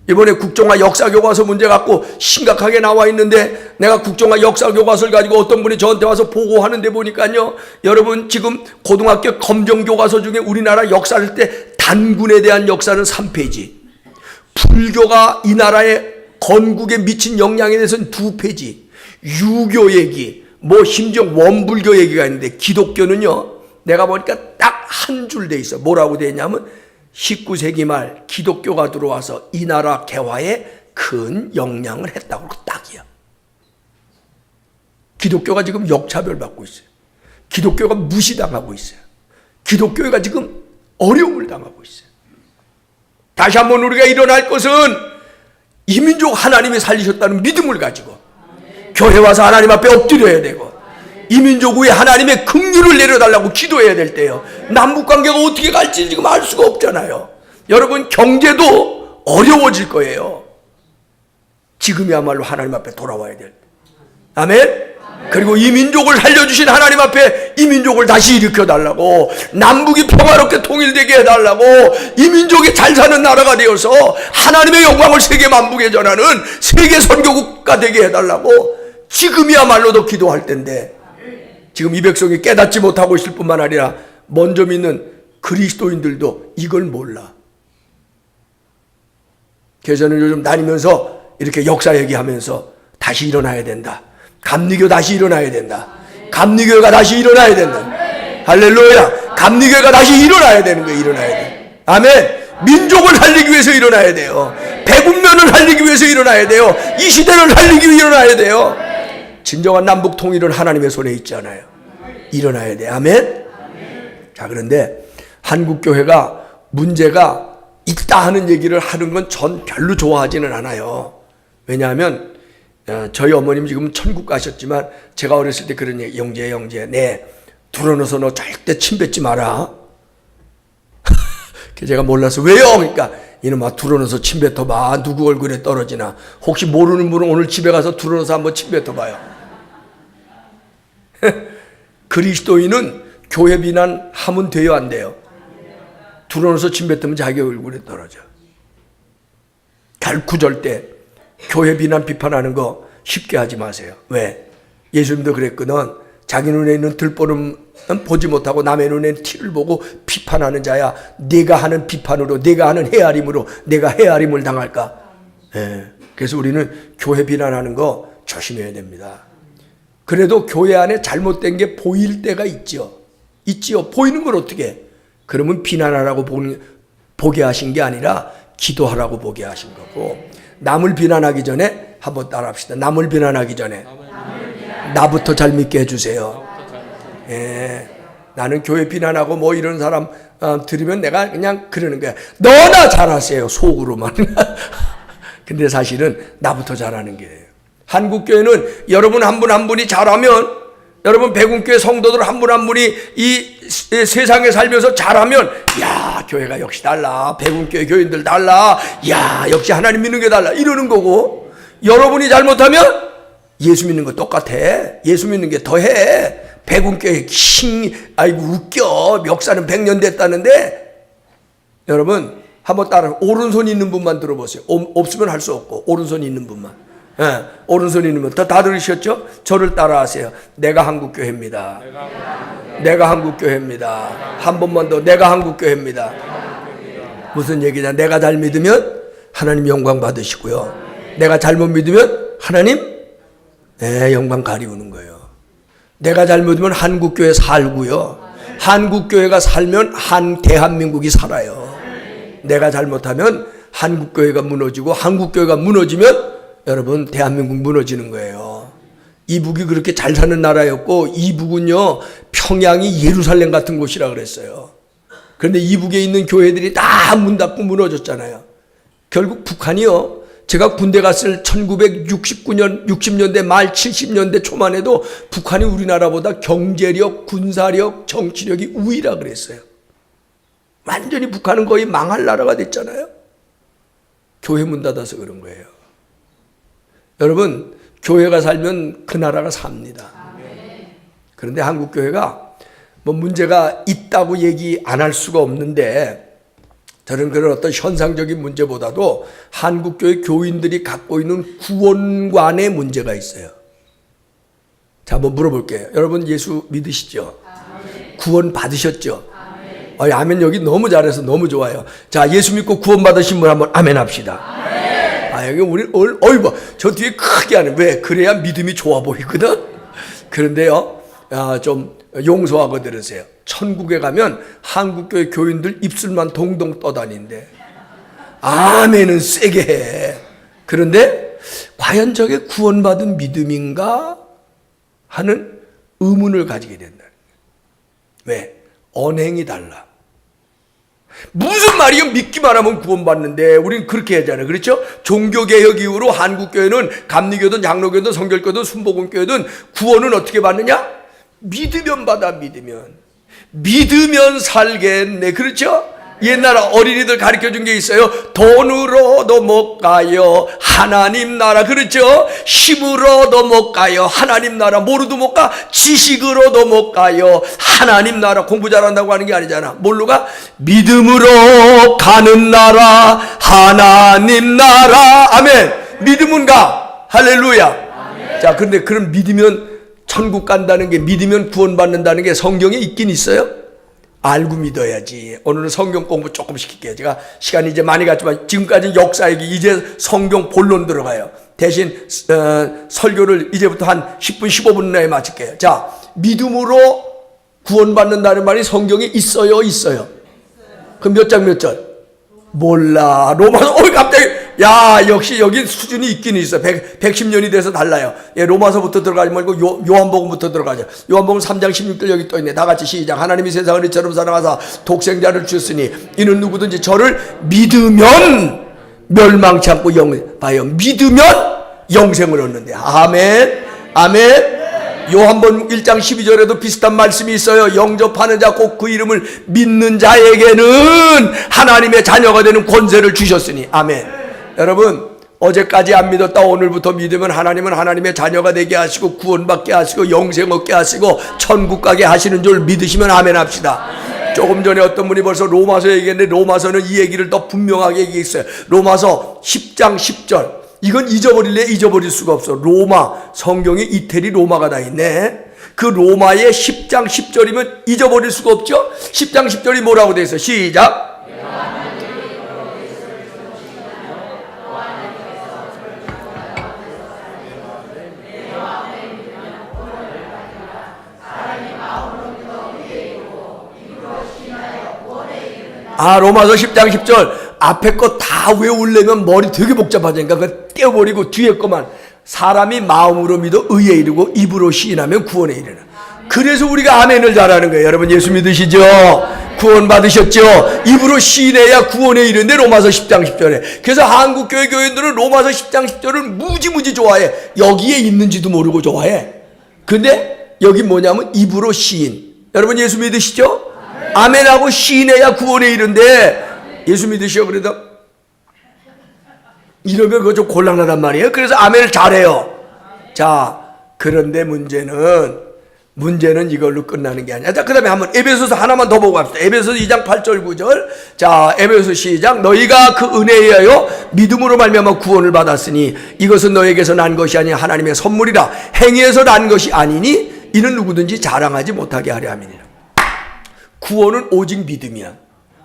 이번에 국정화 역사교과서 문제 갖고 심각하게 나와 있는데 내가 국정화 역사교과서를 가지고 어떤 분이 저한테 와서 보고하는데 보니까요, 여러분 지금 고등학교 검정교과서 중에 우리나라 역사를 때 단군에 대한 역사는 3페이지, 불교가 이 나라의 건국에 미친 영향에 대해서는 2페이지, 유교 얘기, 심지어 원불교 얘기가 있는데 기독교는요, 내가 보니까 딱 한 줄 돼 있어. 뭐라고 돼 있냐면 19세기 말 기독교가 들어와서 이 나라 개화에 큰 영향을 했다고 딱이야. 기독교가 지금 역차별 받고 있어요. 기독교가 무시당하고 있어요. 기독교가 지금 어려움을 당하고 있어요. 다시 한번 우리가 일어날 것은 이 민족 하나님이 살리셨다는 믿음을 가지고 교회 와서 하나님 앞에 엎드려야 되고 이 민족 위에 하나님의 긍휼을 내려달라고 기도해야 될 때요. 남북관계가 어떻게 갈지 지금 알 수가 없잖아요. 여러분 경제도 어려워질 거예요. 지금이야말로 하나님 앞에 돌아와야 될 때. 아멘. 그리고 이 민족을 살려주신 하나님 앞에 이 민족을 다시 일으켜달라고, 남북이 평화롭게 통일되게 해달라고, 이 민족이 잘 사는 나라가 되어서 하나님의 영광을 세계 만국에 전하는 세계 선교국가 되게 해달라고 지금이야말로도 기도할 텐데 지금 이 백성이 깨닫지 못하고 있을 뿐만 아니라 먼저 믿는 그리스도인들도 이걸 몰라. 그래서 저는 요즘 다니면서 이렇게 역사 얘기하면서 다시 일어나야 된다. 감리교 다시 일어나야 된다. 감리교회가 다시 일어나야 된다. 할렐루야. 감리교회가 다시 일어나야 되는 거예요. 일어나야 돼. 아멘. 민족을 살리기 위해서 일어나야 돼요. 백운면을 살리기 위해서 일어나야 돼요. 이 시대를 살리기 위해 일어나야 돼요. 진정한 남북 통일은 하나님의 손에 있잖아요. 일어나야 돼. 아멘. 자, 그런데 한국교회가 문제가 있다 하는 얘기를 하는 건 전 별로 좋아하지는 않아요. 왜냐하면 저희 어머님 지금 천국 가셨지만 제가 어렸을 때 그런 얘기, 영재 네 들어놓아서 너 절대 침 뱉지 마라. 제가 몰라서 왜요? 그러니까 이놈아 들어놓아서 침 뱉어봐. 누구 얼굴에 떨어지나. 혹시 모르는 분은 오늘 집에 가서 들어놓아서 한번 침 뱉어봐요. 그리스도인은 교회 비난하면 돼요, 안 돼요? 들어놓아서 침 뱉으면 자기 얼굴에 떨어져. 결코 절대 교회 비난 비판하는 거 쉽게 하지 마세요. 왜? 예수님도 그랬거든. 자기 눈에 있는 들보름 보지 못하고 남의 눈에 티를 보고 비판하는 자야 네가 하는 비판으로, 네가 하는 헤아림으로 내가 헤아림을 당할까? 예. 그래서 우리는 교회 비난하는 거 조심해야 됩니다. 그래도 교회 안에 잘못된 게 보일 때가 있죠. 보이는 걸 어떻게 해? 그러면 비난하라고 보게 하신 게 아니라 기도하라고 보게 하신 거고, 남을 비난하기 전에 한번 따라합시다. 남을 비난하기 전에 나부터 잘 믿게 해주세요. 예, 나는 교회 비난하고 뭐 이런 사람 들으면 내가 그냥 그러는 거야. 너나 잘하세요, 속으로만. 근데 사실은 나부터 잘하는 게 한국교회는 여러분 한 분 한 분이 잘하면, 여러분 백운교회 성도들 한 분 한 분이 이 세상에 살면서 잘하면, 야 교회가 역시 달라, 백운교회 교인들 달라, 야 역시 하나님 믿는 게 달라 이러는 거고, 여러분이 잘못하면 예수 믿는 거 똑같아. 예수 믿는 게 더해. 백운교회 아이고 웃겨, 역사는 100년 됐다는데. 여러분 한번 따라, 오른손 있는 분만 들어보세요. 없으면 할 수 없고 오른손 있는 분만. 예, 오른손 있는 분 다 들으셨죠? 저를 따라하세요. 내가 한국교회입니다. 내가 한국교회입니다. 한 번만 더. 내가 한국교회입니다. 무슨 얘기냐? 내가 잘 믿으면 하나님 영광 받으시고요, 내가 잘못 믿으면 하나님 영광 가리우는 거예요. 내가 잘 믿으면 한국교회 살고요, 한국교회가 살면 대한민국이 살아요. 내가 잘못하면 한국교회가 무너지고, 한국교회가 무너지면 여러분 대한민국 무너지는 거예요. 이북이 그렇게 잘 사는 나라였고, 이북은요 평양이 예루살렘 같은 곳이라 그랬어요. 그런데 이북에 있는 교회들이 다 문 닫고 무너졌잖아요. 결국 북한이요, 제가 군대 갔을 1969년 60년대 말 70년대 초만 해도 북한이 우리나라보다 경제력, 군사력, 정치력이 우위라 그랬어요. 완전히 북한은 거의 망할 나라가 됐잖아요. 교회 문 닫아서 그런 거예요. 여러분 교회가 살면 그 나라가 삽니다. 그런데 한국교회가 뭐 문제가 있다고 얘기 안 할 수가 없는데, 저는 그런 어떤 현상적인 문제보다도 한국교회 교인들이 갖고 있는 구원관의 문제가 있어요. 자, 한번 물어볼게요. 여러분 예수 믿으시죠? 구원 받으셨죠? 아멘. 여기 너무 잘해서 너무 좋아요. 자, 예수 믿고 구원 받으신 분 한번 아멘 합시다. 여기 우리 저 뒤에 크게 하네. 왜? 그래야 믿음이 좋아 보이거든. 그런데요, 좀 용서하고 들으세요. 천국에 가면 한국교회 교인들 입술만 동동 떠다닌대. 아멘은 세게 해. 그런데 과연 저게 구원받은 믿음인가 하는 의문을 가지게 된다. 왜? 언행이 달라. 무슨 말이요? 믿기만 하면 구원받는데 우리는 그렇게 하잖아요. 그렇죠? 종교개혁 이후로 한국교회는 감리교든 장로교든 성결교든 순복음교회든 구원은 어떻게 받느냐? 믿으면 받아. 믿으면 살겠네. 그렇죠? 옛날 어린이들 가르쳐준 게 있어요. 돈으로도 못 가요, 하나님 나라. 그렇죠? 힘으로도 못 가요, 하나님 나라. 뭐로도 못 가? 지식으로도 못 가요, 하나님 나라. 공부 잘한다고 하는 게 아니잖아. 뭘로 가? 믿음으로 가는 나라, 하나님 나라. 아멘. 믿음은 가. 할렐루야. 아멘. 자, 그런데 그럼 믿으면 천국 간다는 게, 믿으면 구원받는다는 게 성경에 있긴 있어요? 알고 믿어야지. 오늘은 성경 공부 조금 시킬게요. 제가 시간이 이제 많이 갔지만 지금까지는 역사 얘기, 이제 성경 본론 들어가요. 대신 설교를 이제부터 한 10분 15분 내에 마칠게요. 자, 믿음으로 구원받는다는 말이 성경에 있어요? 그럼 몇 장 몇 절? 몰라. 로마서 갑자기 야, 역시 여기 수준이 있긴 있어. 110년이 돼서 달라요. 예, 로마서부터 들어가지 말고 요한복음부터 들어가자. 요한복음 3장 16절 여기 또 있네. 다 같이 시작. 하나님이 세상을 이처럼 사랑하사 독생자를 주셨으니 이는 누구든지 저를 믿으면 멸망치 않고 봐요. 믿으면 영생을 얻는데. 아멘. 아멘. 요한복음 1장 12절에도 비슷한 말씀이 있어요. 영접하는 자 곧 그 이름을 믿는 자에게는 하나님의 자녀가 되는 권세를 주셨으니. 아멘. 여러분, 어제까지 안 믿었다 오늘부터 믿으면 하나님은 하나님의 자녀가 되게 하시고 구원받게 하시고 영생 얻게 하시고 천국 가게 하시는 줄 믿으시면 아멘 합시다. 조금 전에 어떤 분이 벌써 로마서 얘기했는데 로마서는 이 얘기를 더 분명하게 얘기했어요. 로마서 10장 10절. 이건 잊어버릴래 잊어버릴 수가 없어. 로마, 성경에 이태리 로마가 다 있네. 그 로마의 10장 10절이면 잊어버릴 수가 없죠. 10장 10절이 뭐라고 돼 있어? 시작. 로마서 10장 10절 앞에 거 다 외우려면 머리 되게 복잡하니까 그거 떼어버리고 뒤에 거만 사람이 마음으로 믿어 의에 이르고 입으로 시인하면 구원에 이르라. 그래서 우리가 아멘을 잘하는 거예요. 여러분 예수 믿으시죠? 구원 받으셨죠? 입으로 시인해야 구원에 이르는데 로마서 10장 10절에. 그래서 한국교회 교인들은 로마서 10장 10절을 무지무지 좋아해. 여기에 있는지도 모르고 좋아해. 근데 여기 뭐냐면 입으로 시인. 여러분 예수 믿으시죠? 아멘하고 시인해야 구원에 이른데 예수 믿으시오. 그래도 이러면 그거 좀 곤란하단 말이에요. 그래서 아멘을 잘해요. 자, 그런데 문제는 이걸로 끝나는 게 아니야. 자, 그 다음에 한번 에베소서 하나만 더 보고 갑시다. 에베소서 2장 8절 9절. 자, 에베소서 시작. 너희가 그 은혜에 의하여 믿음으로 말미암아 구원을 받았으니 이것은 너에게서 난 것이 아니라 하나님의 선물이라. 행위에서 난 것이 아니니 이는 누구든지 자랑하지 못하게 하려 함이니라. 구원은 오직 믿음이야.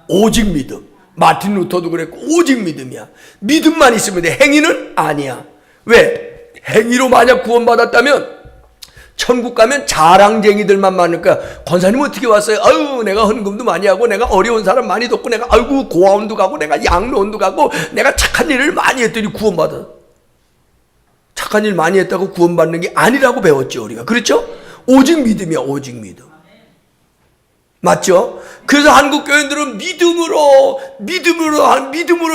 오직 믿음. 마틴 루터도 그랬고 오직 믿음이야. 믿음만 있으면 돼. 행위는 아니야. 왜? 행위로 만약 구원받았다면 천국 가면 자랑쟁이들만 많으니까 권사님 어떻게 왔어요? 아유 내가 헌금도 많이 하고 내가 어려운 사람 많이 돕고 내가 아이고 고아원도 가고 내가 양로원도 가고 내가 착한 일을 많이 했더니 구원받아. 착한 일 많이 했다고 구원받는 게 아니라고 배웠죠 우리가. 그렇죠? 오직 믿음이야. 오직 믿음. 맞죠? 그래서 한국 교인들은 믿음으로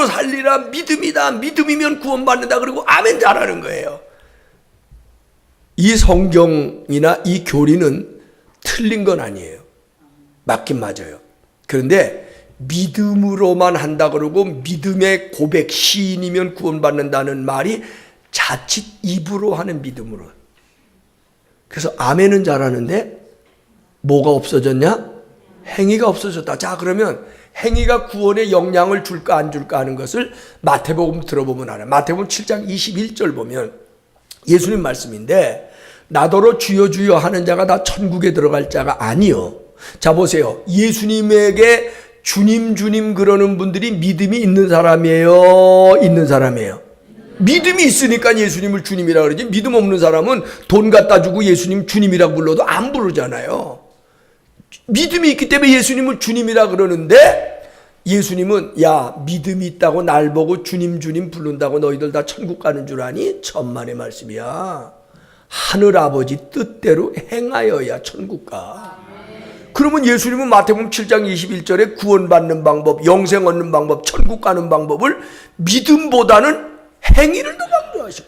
살리라. 믿음이다. 믿음이면 구원받는다. 그리고 아멘 잘하는 거예요. 이 성경이나 이 교리는 틀린 건 아니에요. 맞긴 맞아요. 그런데 믿음으로만 한다 그러고 믿음의 고백 시인이면 구원받는다는 말이 자칫 입으로 하는 믿음으로. 그래서 아멘은 잘하는데 뭐가 없어졌냐? 행위가 없어졌다. 자, 그러면 행위가 구원의 영향을 줄까 안 줄까 하는 것을 마태복음 들어보면 알아요. 마태복음 7장 21절 보면 예수님 말씀인데 나더러 주여 주여 하는 자가 다 천국에 들어갈 자가 아니요. 자, 보세요. 예수님에게 주님 주님 그러는 분들이 믿음이 있는 사람이에요? 있는 사람이에요? 믿음이 있으니까 예수님을 주님이라 그러지. 믿음 없는 사람은 돈 갖다 주고 예수님 주님이라고 불러도 안 부르잖아요. 믿음이 있기 때문에 예수님을 주님이라 그러는데 예수님은 야 믿음이 있다고 날 보고 주님 주님 부른다고 너희들 다 천국 가는 줄 아니? 천만의 말씀이야. 하늘아버지 뜻대로 행하여야 천국 가. 그러면 예수님은 마태복음 7장 21절에 구원받는 방법, 영생 얻는 방법, 천국 가는 방법을 믿음보다는 행위를 더 강조하셔.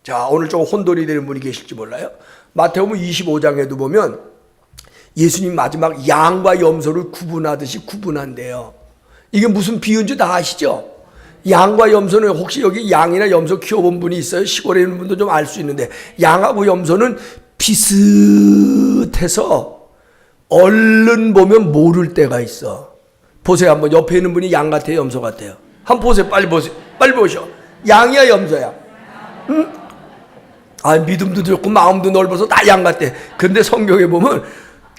자, 오늘 좀 혼돈이 되는 분이 계실지 몰라요. 마태복음 25장에도 보면 예수님 마지막 양과 염소를 구분하듯이 구분한대요. 이게 무슨 비유인지 다 아시죠? 양과 염소는 혹시 여기 양이나 염소 키워본 분이 있어요? 시골에 있는 분도 좀 알 수 있는데 양하고 염소는 비슷해서 얼른 보면 모를 때가 있어. 보세요. 한번 옆에 있는 분이 양 같아요? 염소 같아요? 한번 보세요. 빨리 보세요. 빨리 보셔. 양이야 염소야? 응? 믿음도 좋고 마음도 넓어서 다 양 같대. 근데 성경에 보면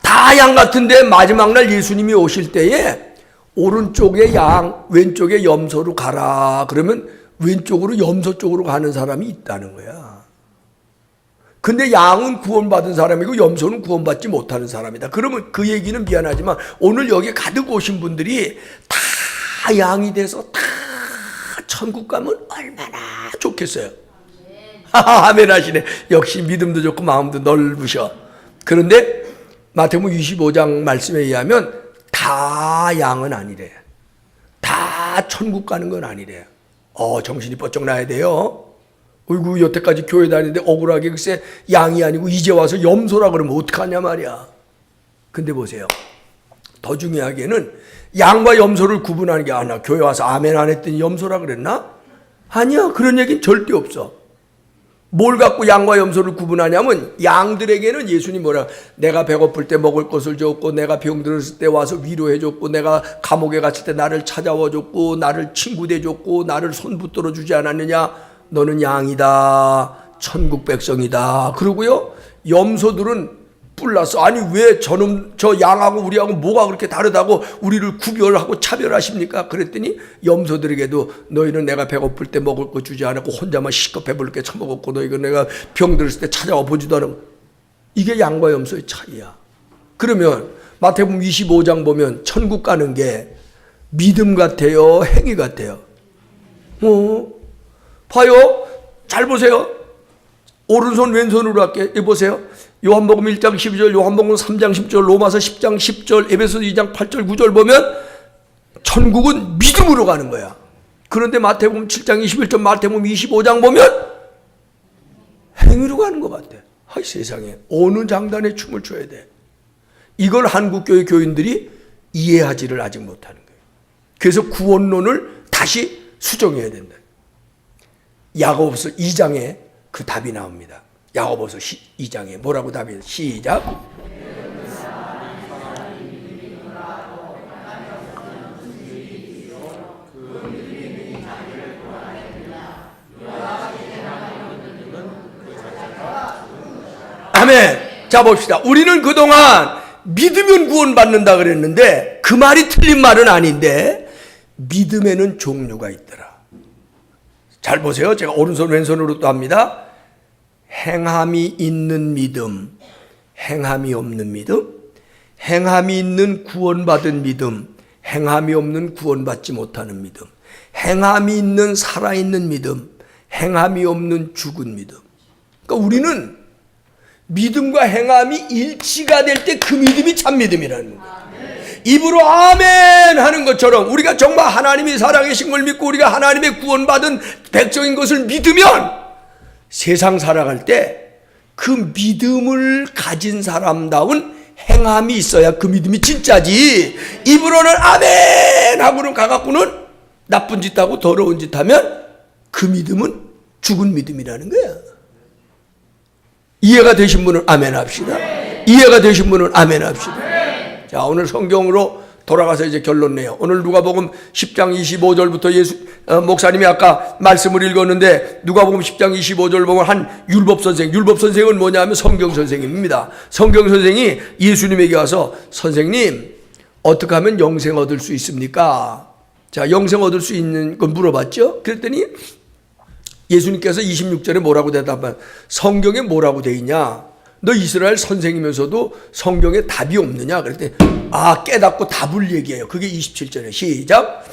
다 양 같은데 마지막 날 예수님이 오실 때에 오른쪽에 양, 왼쪽에 염소로 가라. 그러면 왼쪽으로 염소 쪽으로 가는 사람이 있다는 거야. 근데 양은 구원받은 사람이고 염소는 구원받지 못하는 사람이다. 그러면 그 얘기는 미안하지만 오늘 여기 가득 오신 분들이 다 양이 돼서 다 천국 가면 얼마나 좋겠어요. 아멘 하시네. 역시 믿음도 좋고 마음도 넓으셔. 그런데 마태복음 25장 말씀에 의하면 다 양은 아니래. 다 천국 가는 건 아니래. 정신이 번쩍 나야 돼요. 어이구, 여태까지 교회 다니는데 억울하게 글쎄 양이 아니고 이제 와서 염소라 그러면 어떡하냐 말이야. 근데 보세요. 더 중요하게는 양과 염소를 구분하는 게 나 교회 와서 아멘 안 했더니 염소라 그랬나? 아니야. 그런 얘기는 절대 없어. 뭘 갖고 양과 염소를 구분하냐면 양들에게는 예수님 뭐라, 내가 배고플 때 먹을 것을 줬고, 내가 병들었을 때 와서 위로해 줬고, 내가 감옥에 갇힐 때 나를 찾아와 줬고, 나를 친구 돼 줬고, 나를 손 붙들어 주지 않았느냐? 너는 양이다. 천국 백성이다. 그러고요, 염소들은 뿔났어. 아니 왜 저놈 저 양하고 우리하고 뭐가 그렇게 다르다고 우리를 구별하고 차별하십니까? 그랬더니 염소들에게도 너희는 내가 배고플 때 먹을 거 주지 않았고 혼자만 실컷 배부르게 처먹었고, 너희가 내가 병들었을 때 찾아와 보지도 않은, 이게 양과 염소의 차이야. 그러면 마태복음 25장 보면 천국 가는 게 믿음 같아요, 행위 같아요? 봐요. 잘 보세요. 오른손 왼손으로 할게. 보세요. 요한복음 1장 12절, 요한복음 3장 10절, 로마서 10장 10절, 에베소 2장 8절 9절 보면 천국은 믿음으로 가는 거야. 그런데 마태복음 7장 21절, 마태복음 25장 보면 행위로 가는 것 같아. 하이 세상에, 어느 장단에 춤을 춰야 돼. 이걸 한국교회 교인들이 이해하지를 아직 못하는 거예요. 그래서 구원론을 다시 수정해야 된다. 야고보서 2장에 그 답이 나옵니다. 야고보서 2장에 뭐라고 답이, 시작. 아멘. 자 봅시다. 우리는 그동안 믿으면 구원받는다 그랬는데 그 말이 틀린 말은 아닌데 믿음에는 종류가 있더라. 잘 보세요. 제가 오른손 왼손으로 또 합니다. 행함이 있는 믿음, 행함이 없는 믿음, 행함이 있는 구원받은 믿음, 행함이 없는 구원받지 못하는 믿음, 행함이 있는 살아있는 믿음, 행함이 없는 죽은 믿음. 그러니까 우리는 믿음과 행함이 일치가 될 때 그 믿음이 참 믿음이라는 거예요. 입으로 아멘 하는 것처럼 우리가 정말 하나님이 살아계신 걸 믿고 우리가 하나님의 구원받은 백성인 것을 믿으면 세상 살아갈 때 그 믿음을 가진 사람다운 행함이 있어야 그 믿음이 진짜지. 입으로는 아멘 하고는 가갖고는 나쁜 짓 하고 더러운 짓 하면 그 믿음은 죽은 믿음이라는 거야. 이해가 되신 분은 아멘 합시다. 이해가 되신 분은 아멘 합시다. 자, 오늘 성경으로 돌아가서 이제 결론 내요. 오늘 누가복음 10장 25절부터 목사님이 아까 말씀을 읽었는데 누가복음 10장 25절 보면 한 율법 선생은 뭐냐 하면 성경 선생님입니다. 성경 선생이 예수님에게 와서 선생님 어떻게 하면 영생 얻을 수 있습니까? 자, 영생 얻을 수 있는 건 물어봤죠. 그랬더니 예수님께서 26절에 뭐라고 대답한, 성경에 뭐라고 돼 있냐? 너 이스라엘 선생이면서도 성경에 답이 없느냐? 그랬더니 깨닫고 답을 얘기해요. 그게 27절에 시작.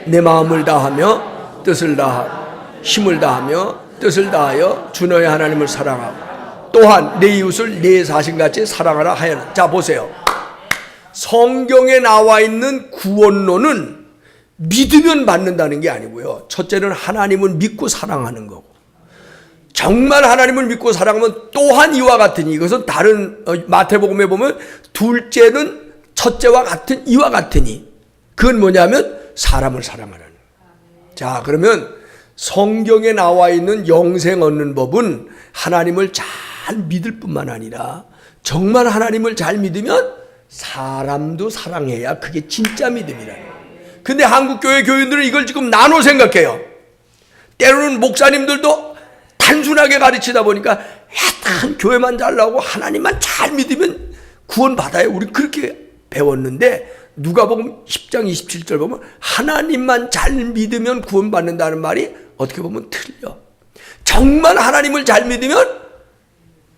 내 마음을 다하며 뜻을 다하며 힘을 다하며 뜻을 다하여 주 너의 하나님을 사랑하고 또한 내 이웃을 내 자신같이 사랑하라 하였다. 자 보세요. 성경에 나와 있는 구원론은 믿으면 받는다는 게 아니고요. 첫째는 하나님을 믿고 사랑하는 거고, 정말 하나님을 믿고 사랑하면 또한 이와 같으니, 이것은 다른 마태복음에 보면 둘째는 첫째와 같은 이와 같으니, 그건 뭐냐면 사람을 사랑하라는 거예요. 자, 그러면 성경에 나와 있는 영생 얻는 법은 하나님을 잘 믿을 뿐만 아니라 정말 하나님을 잘 믿으면 사람도 사랑해야 그게 진짜 믿음이라는 거예요. 근데 한국교회 교인들은 이걸 지금 나눠 생각해요. 때로는 목사님들도 단순하게 가르치다 보니까 하여튼 교회만 잘 나오고 하나님만 잘 믿으면 구원받아요. 우리 그렇게 배웠는데 누가복음 10장 27절 보면 하나님만 잘 믿으면 구원받는다는 말이 어떻게 보면 틀려. 정말 하나님을 잘 믿으면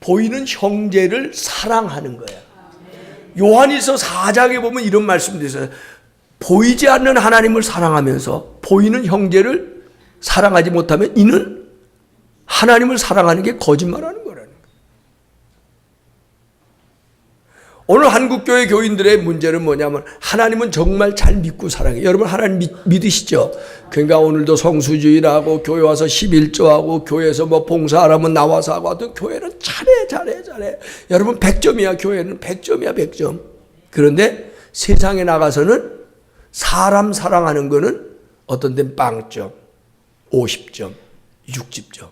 보이는 형제를 사랑하는 거야. 요한일서 4장에 보면 이런 말씀도 있어요. 보이지 않는 하나님을 사랑하면서 보이는 형제를 사랑하지 못하면 이는 하나님을 사랑하는 게 거짓말하는 거라는 거예요. 오늘 한국교회 교인들의 문제는 뭐냐면 하나님은 정말 잘 믿고 사랑해요. 여러분 하나님 믿으시죠? 그러니까 오늘도 성수주의라고 교회 와서 11조하고 교회에서 뭐 봉사하라면 나와서 하고 하여튼 교회는 잘해. 여러분 100점이야. 교회는 100점이야 100점. 그런데 세상에 나가서는 사람 사랑하는 거는 어떤 데는 빵점, 50점, 60점.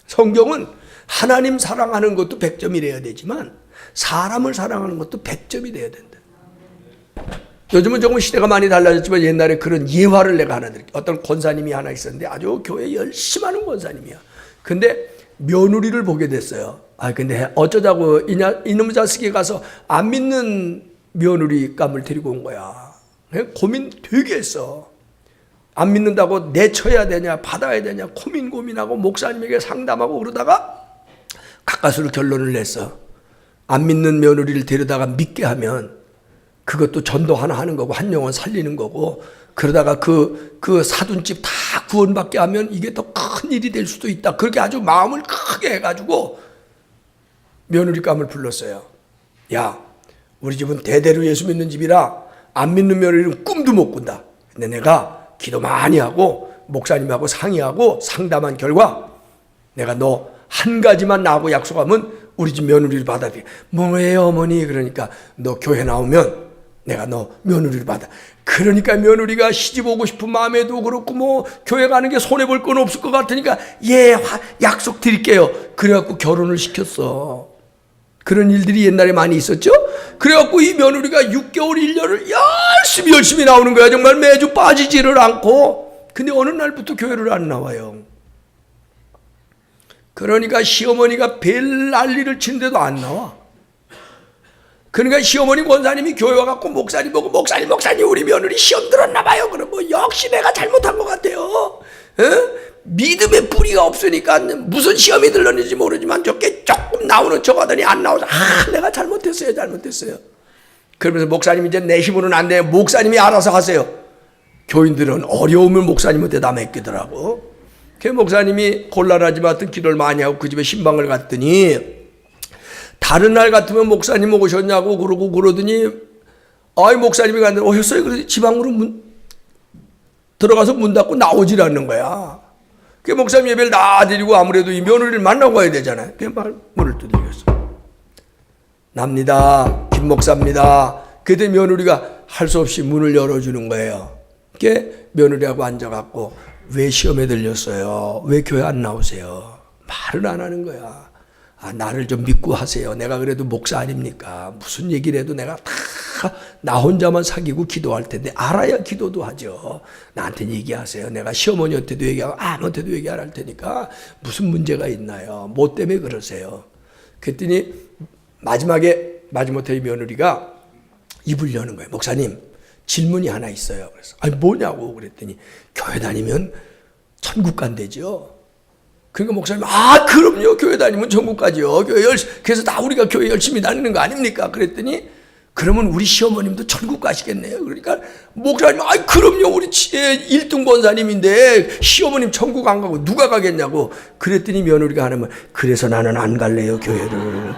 성경은 하나님 사랑하는 것도 100점이래야 되지만 사람을 사랑하는 것도 100점이 돼야 된다. 요즘은 조금 시대가 많이 달라졌지만 옛날에 그런 예화를 내가 하나 드릴게요. 어떤 권사님이 하나 있었는데 아주 교회 열심히 하는 권사님이야. 근데 며느리를 보게 됐어요. 근데 어쩌자고 이놈 자식이 가서 안 믿는 며느리 감을 데리고 온 거야. 고민 되게 했어. 안 믿는다고 내쳐야 되냐 받아야 되냐 고민하고 목사님에게 상담하고 그러다가 가까스로 결론을 냈어. 안 믿는 며느리를 데려다가 믿게 하면 그것도 전도 하나 하는 거고 한 영혼 살리는 거고 그러다가 그 사돈집 다 구원받게 하면 이게 더 큰 일이 될 수도 있다. 그렇게 아주 마음을 크게 해가지고 며느리감을 불렀어요. 야, 우리 집은 대대로 예수 믿는 집이라 안 믿는 며느리는 꿈도 못 꾼다. 근데 내가 기도 많이 하고 목사님하고 상의하고 상담한 결과 내가 너 한 가지만 나하고 약속하면 우리 집 며느리를 받아들여. 뭐예요 어머니? 그러니까 너 교회 나오면 내가 너 며느리를 받아. 그러니까 며느리가 시집 오고 싶은 마음에도 그렇고 뭐 교회 가는 게 손해볼 건 없을 것 같으니까 약속 드릴게요. 그래갖고 결혼을 시켰어. 그런 일들이 옛날에 많이 있었죠. 그래갖고 이 며느리가 6개월 1년을 열심히 나오는 거야. 정말 매주 빠지지를 않고. 근데 어느 날부터 교회를 안 나와요. 그러니까 시어머니가 별 난리를 치는데도 안 나와. 그러니까 시어머니 권사님이 교회 와갖고 목사님 보고 목사님 우리 며느리 시험 들었나 봐요. 그럼 뭐 역시 내가 잘못한 것 같아요. 믿음의 뿌리가 없으니까 무슨 시험이 들렀는지 모르지만 저게 조금 나오는 척 하더니 안 나와서 내가 잘못했어요. 그러면서 목사님 이제 내 힘으로는 안 돼요. 목사님이 알아서 하세요. 교인들은 어려움을 목사님한테 다 맡기더라고. 그 목사님이 곤란하지만 하여튼 기도를 많이 하고 그 집에 신방을 갔더니 다른 날 같으면 목사님 오셨냐고 그러더니 목사님이 갔는데 오셨어요? 그래서 지방으로 들어가서 문 닫고 나오질 않는 거야. 그 목사님 예배를 다 드리고 아무래도 이 며느리를 만나고 가야 되잖아요. 그 문을 두드렸어. 납니다. 김 목사입니다. 그때 며느리가 할 수 없이 문을 열어주는 거예요. 그 며느리하고 앉아갖고 왜 시험에 들렸어요? 왜 교회 안 나오세요? 말을 안 하는 거야. 나를 좀 믿고 하세요. 내가 그래도 목사 아닙니까? 무슨 얘기를 해도 내가 다 나 혼자만 사귀고 기도할 텐데 알아야 기도도 하죠. 나한테 얘기하세요. 내가 시어머니한테도 얘기하고 아무한테도 얘기 안 할 테니까 무슨 문제가 있나요? 뭐 때문에 그러세요? 그랬더니 마지못해 이 며느리가 입을 여는 거예요. 목사님 질문이 하나 있어요. 그래서 뭐냐고 그랬더니 교회 다니면 천국 간대죠. 그러니까 목사님 그럼요. 교회 다니면 천국 가죠. 그래서 다 우리가 교회 열심히 다니는 거 아닙니까? 그랬더니 그러면 우리 시어머님도 천국 가시겠네요. 그러니까 목사님 그럼요. 우리 1등 권사님인데 시어머님 천국 안 가고 누가 가겠냐고. 그랬더니 며느리가 하는 말 그래서 나는 안 갈래요 교회를.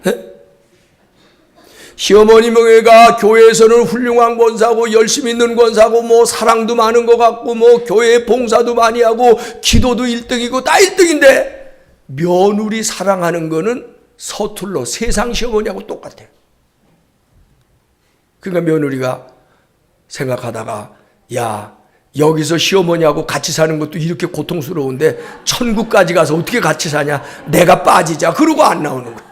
네? 시어머니가 교회에서는 훌륭한 권사고 열심히 있는 권사고 뭐 사랑도 많은 것 같고 뭐 교회 봉사도 많이 하고 기도도 1등이고 다 1등인데 며느리 사랑하는 거는 서툴러 세상 시어머니하고 똑같아. 그러니까 며느리가 생각하다가 여기서 시어머니하고 같이 사는 것도 이렇게 고통스러운데 천국까지 가서 어떻게 같이 사냐. 내가 빠지자. 그러고 안 나오는 거야.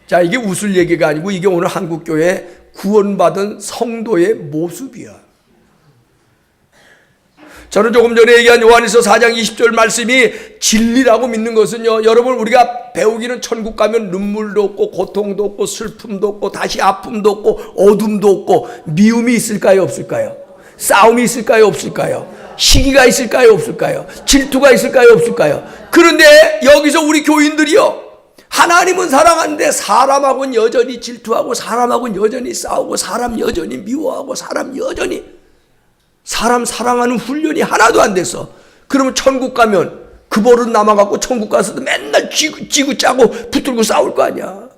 자, 이게 웃을 얘기가 아니고 이게 오늘 한국교회 구원받은 성도의 모습이야. 저는 조금 전에 얘기한 요한일서 4장 20절 말씀이 진리라고 믿는 것은요, 여러분 우리가 배우기는 천국 가면 눈물도 없고 고통도 없고 슬픔도 없고 다시 아픔도 없고 어둠도 없고 미움이 있을까요 없을까요? 싸움이 있을까요 없을까요? 시기가 있을까요 없을까요? 질투가 있을까요 없을까요? 그런데 여기서 우리 교인들이요, 하나님은 사랑하는데 사람하고는 여전히 질투하고 사람하고는 여전히 싸우고 사람 여전히 미워하고 사람 여전히 사람 사랑하는 훈련이 하나도 안 돼서 그러면 천국 가면 그 버릇 남아갖고 천국 가서도 맨날 쥐고 짜고 붙들고 싸울 거 아니야.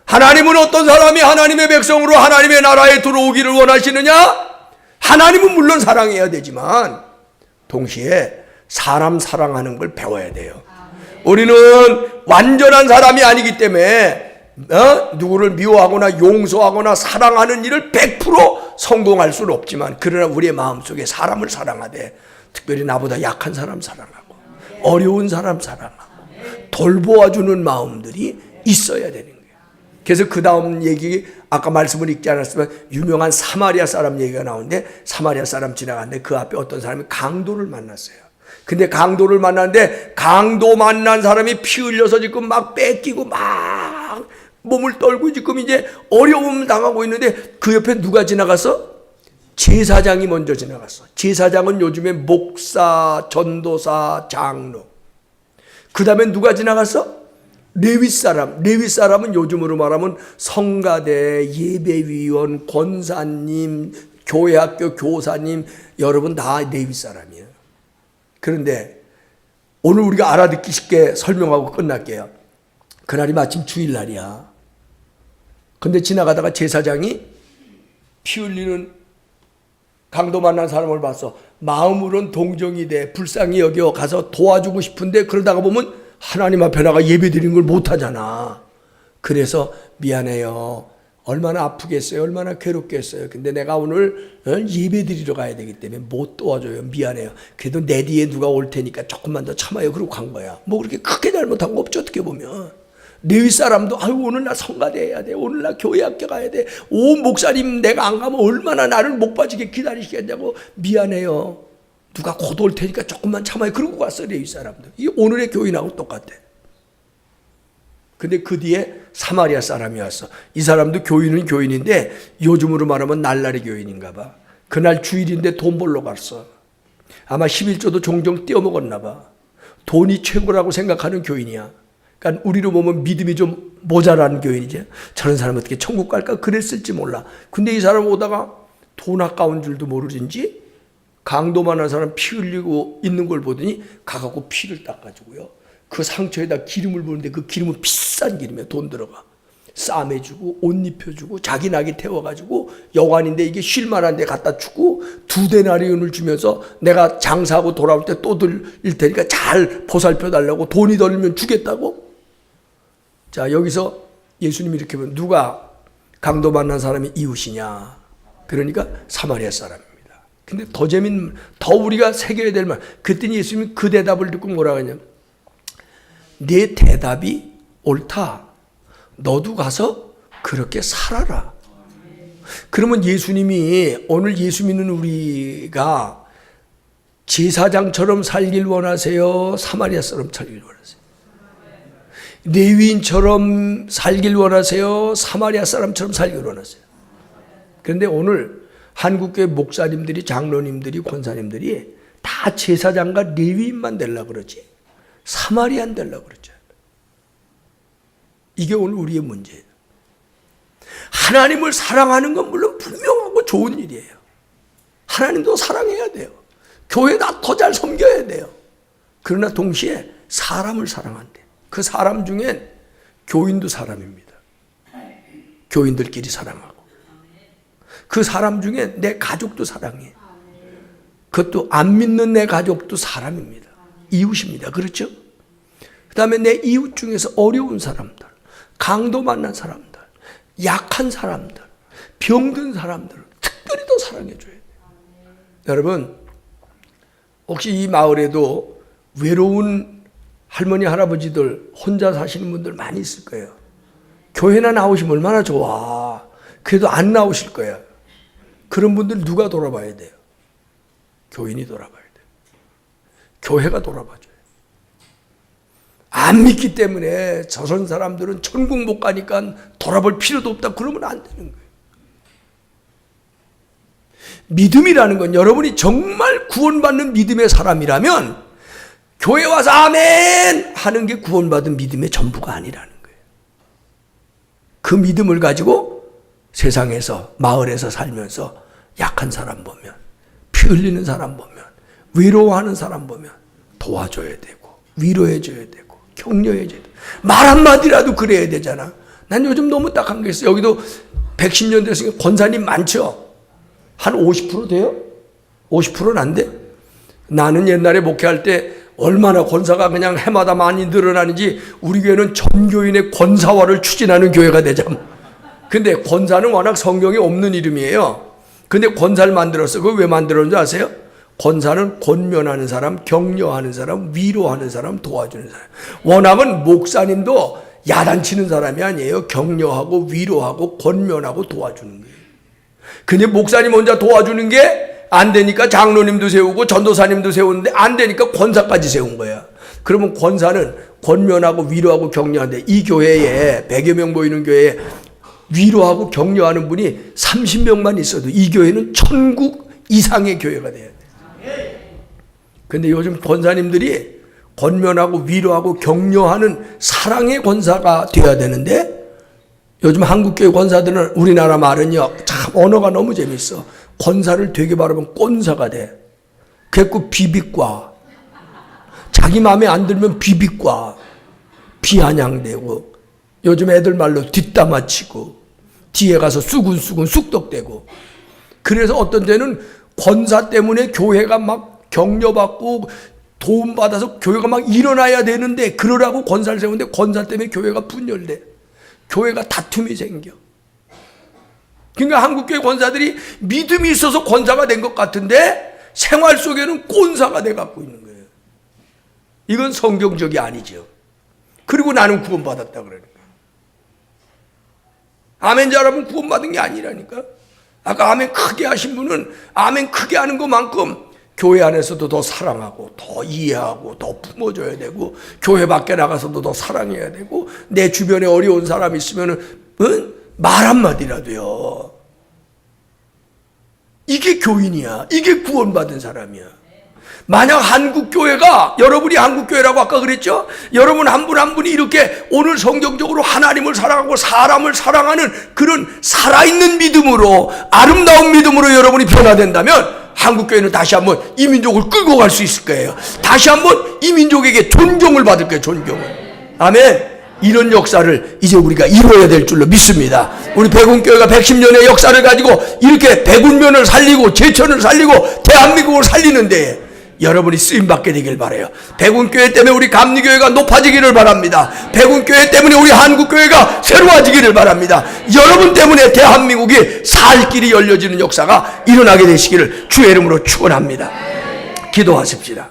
하나님은 어떤 사람이 하나님의 백성으로 하나님의 나라에 들어오기를 원하시느냐? 하나님은 물론 사랑해야 되지만 동시에 사람 사랑하는 걸 배워야 돼요. 우리는 완전한 사람이 아니기 때문에 누구를 미워하거나 용서하거나 사랑하는 일을 100% 성공할 수는 없지만 그러나 우리의 마음속에 사람을 사랑하되 특별히 나보다 약한 사람 사랑하고 어려운 사람 사랑하고 돌보아주는 마음들이 있어야 되는 거예요. 그래서 그 다음 얘기 아까 말씀을 읽지 않았지만 유명한 사마리아 사람 얘기가 나오는데 사마리아 사람 지나갔는데 그 앞에 어떤 사람이 강도를 만났어요. 근데 강도를 만났는데 강도 만난 사람이 피 흘려서 지금 막 뺏기고 막 몸을 떨고 지금 이제 어려움 당하고 있는데 그 옆에 누가 지나갔어? 제사장이 먼저 지나갔어. 제사장은 요즘에 목사, 전도사, 장로. 그 다음에 누가 지나갔어? 레위 사람. 레위 사람은 요즘으로 말하면 성가대, 예배위원, 권사님, 교회학교 교사님, 여러분 다 레위 사람이에요. 그런데 오늘 우리가 알아듣기 쉽게 설명하고 끝날게요. 그날이 마침 주일날이야. 근데 지나가다가 제사장이 피 흘리는 강도 만난 사람을 봤어. 마음으론 동정이 돼. 불쌍히 여겨 가서 도와주고 싶은데 그러다가 보면 하나님 앞에 나가 예배 드리는 걸 못하잖아. 그래서 미안해요. 얼마나 아프겠어요. 얼마나 괴롭겠어요. 근데 내가 오늘 예배 드리러 가야 되기 때문에 못 도와줘요. 미안해요. 그래도 내 뒤에 누가 올 테니까 조금만 더 참아요. 그러고 간 거야. 뭐 그렇게 크게 잘못한 거 없죠. 어떻게 보면. 레위 사람도 아유 오늘 나 성가대 해야 돼. 오늘 나 교회 학교 가야 돼. 오 목사님 내가 안 가면 얼마나 나를 목 빠지게 기다리시겠냐고. 미안해요. 누가 곧 올 테니까 조금만 참아요. 그러고 갔어. 레위 사람들. 이 오늘의 교인하고 똑같아. 근데 그 뒤에 사마리아 사람이 왔어. 이 사람도 교인은 교인인데 요즘으로 말하면 날라리 교인인가 봐. 그날 주일인데 돈 벌러 갔어. 아마 11조도 종종 떼어먹었나 봐. 돈이 최고라고 생각하는 교인이야. 그러니까 우리로 보면 믿음이 좀 모자란 교인이지. 저런 사람 어떻게 천국 갈까 그랬을지 몰라. 근데 이 사람 오다가 돈 아까운 줄도 모르는지 강도만한 사람 피 흘리고 있는 걸 보더니 가갖고 피를 닦아주고요. 그 상처에다 기름을 부는데 그 기름은 비싼 기름이야. 돈 들어가. 쌈해주고 옷 입혀주고 자기 낙이 태워가지고 여관인데 이게 쉴만한 데 갖다 주고 2데나리온을 주면서 내가 장사하고 돌아올 때 또 들릴 테니까 잘 보살펴달라고 돈이 더 들면 주겠다고. 자 여기서 예수님이 이렇게 보면 누가 강도 만난 사람이 이웃이냐. 그러니까 사마리아 사람입니다. 근데 더 재밌는 더 우리가 새겨야 될 말. 그랬더니 예수님이 그 대답을 듣고 뭐라고 하냐면 내 대답이 옳다. 너도 가서 그렇게 살아라. 그러면 예수님이 오늘 예수 믿는 우리가 제사장처럼 살길 원하세요? 사마리아 사람처럼 살길 원하세요? 레위인처럼 살길 원하세요? 사마리아 사람처럼 살길 원하세요? 그런데 오늘 한국교회 목사님들이 장로님들이 권사님들이 다 제사장과 레위인만 되려고 그러지 사마리안 되려고 그러죠. 이게 오늘 우리의 문제예요. 하나님을 사랑하는 건 물론 분명하고 좋은 일이에요. 하나님도 사랑해야 돼요. 교회나 더 잘 섬겨야 돼요. 그러나 동시에 사람을 사랑한대. 그 사람 중엔 교인도 사람입니다. 교인들끼리 사랑하고 그 사람 중에 내 가족도 사랑해. 그것도 안 믿는 내 가족도 사람입니다. 이웃입니다. 그렇죠? 그 다음에 내 이웃 중에서 어려운 사람들, 강도 만난 사람들, 약한 사람들, 병든 사람들을 특별히 더 사랑해줘야 돼요. 여러분, 혹시 이 마을에도 외로운 할머니, 할아버지들, 혼자 사시는 분들 많이 있을 거예요. 교회나 나오시면 얼마나 좋아. 그래도 안 나오실 거예요. 그런 분들 누가 돌아봐야 돼요? 교인이 돌아봐야 돼요. 교회가 돌아봐줘요. 안 믿기 때문에 저런 사람들은 천국 못 가니까 돌아볼 필요도 없다. 그러면 안 되는 거예요. 믿음이라는 건 여러분이 정말 구원받는 믿음의 사람이라면 교회 와서 아멘 하는 게 구원받은 믿음의 전부가 아니라는 거예요. 그 믿음을 가지고 세상에서, 마을에서 살면서 약한 사람 보면, 피 흘리는 사람 보면, 외로워하는 사람 보면 도와줘야 되고, 위로해줘야 되고, 격려해줘야 되고, 말 한마디라도 그래야 되잖아. 난 요즘 너무 딱한 게 있어. 여기도 110년 됐으니까 권사님 많죠? 한 50% 돼요? 50%는 안 돼? 나는 옛날에 목회할 때 얼마나 권사가 그냥 해마다 많이 늘어나는지, 우리 교회는 전교인의 권사화를 추진하는 교회가 되자. 근데 권사는 워낙 성경에 없는 이름이에요. 근데 권사를 만들었어. 그거 왜 만들었는지 아세요? 권사는 권면하는 사람, 격려하는 사람, 위로하는 사람, 도와주는 사람. 원하면 목사님도 야단치는 사람이 아니에요. 격려하고 위로하고 권면하고 도와주는 거예요. 근데 목사님 혼자 도와주는 게 안 되니까 장로님도 세우고 전도사님도 세우는데 안 되니까 권사까지 세운 거야. 그러면 권사는 권면하고 위로하고 격려하는데, 이 교회에 100여 명 모이는 교회에 위로하고 격려하는 분이 30명만 있어도 이 교회는 천국 이상의 교회가 돼야 돼. 근데 요즘 권사님들이 권면하고 위로하고 격려하는 사랑의 권사가 돼야 되는데, 요즘 한국교회 권사들은, 우리나라 말은요 참 언어가 너무 재밌어. 권사를 되게 바라면 꼰사가 돼. 그래갖고 비빅과, 자기 마음에 안 들면 비빅과, 비아냥대고, 요즘 애들 말로 뒷담화치고, 뒤에 가서 수군수군 쑥덕대고. 그래서 어떤 때는 권사 때문에 교회가 막 격려받고 도움받아서 교회가 막 일어나야 되는데, 그러라고 권사를 세우는데 권사 때문에 교회가 분열돼. 교회가 다툼이 생겨. 그러니까 한국교회 권사들이 믿음이 있어서 권사가 된 것 같은데 생활 속에는 꼰사가 돼 갖고 있는 거예요. 이건 성경적이 아니죠. 그리고 나는 구원받았다 그러는 거예요. 아멘 잘하면 구원받은 게 아니라니까. 아까 아멘 크게 하신 분은 아멘 크게 하는 것만큼 교회 안에서도 더 사랑하고 더 이해하고 더 품어줘야 되고, 교회 밖에 나가서도 더 사랑해야 되고, 내 주변에 어려운 사람 있으면은 말 한마디라도요. 이게 교인이야. 이게 구원받은 사람이야. 만약 한국교회가, 여러분이 한국교회라고 아까 그랬죠? 여러분 한 분 한 분이 이렇게 오늘 성경적으로 하나님을 사랑하고 사람을 사랑하는 그런 살아있는 믿음으로, 아름다운 믿음으로 여러분이 변화된다면 한국교회는 다시 한번 이 민족을 끌고 갈 수 있을 거예요. 다시 한번 이 민족에게 존경을 받을 거예요. 존경을. 아멘. 이런 역사를 이제 우리가 이루어야 될 줄로 믿습니다. 우리 백운교회가 110년의 역사를 가지고 이렇게 백운면을 살리고 제천을 살리고 대한민국을 살리는데 여러분이 쓰임받게 되길 바라요. 백운교회 때문에 우리 감리교회가 높아지기를 바랍니다. 백운교회 때문에 우리 한국교회가 새로워지기를 바랍니다. 여러분 때문에 대한민국이 살 길이 열려지는 역사가 일어나게 되시기를 주의 이름으로 축원합니다. 기도하십시다.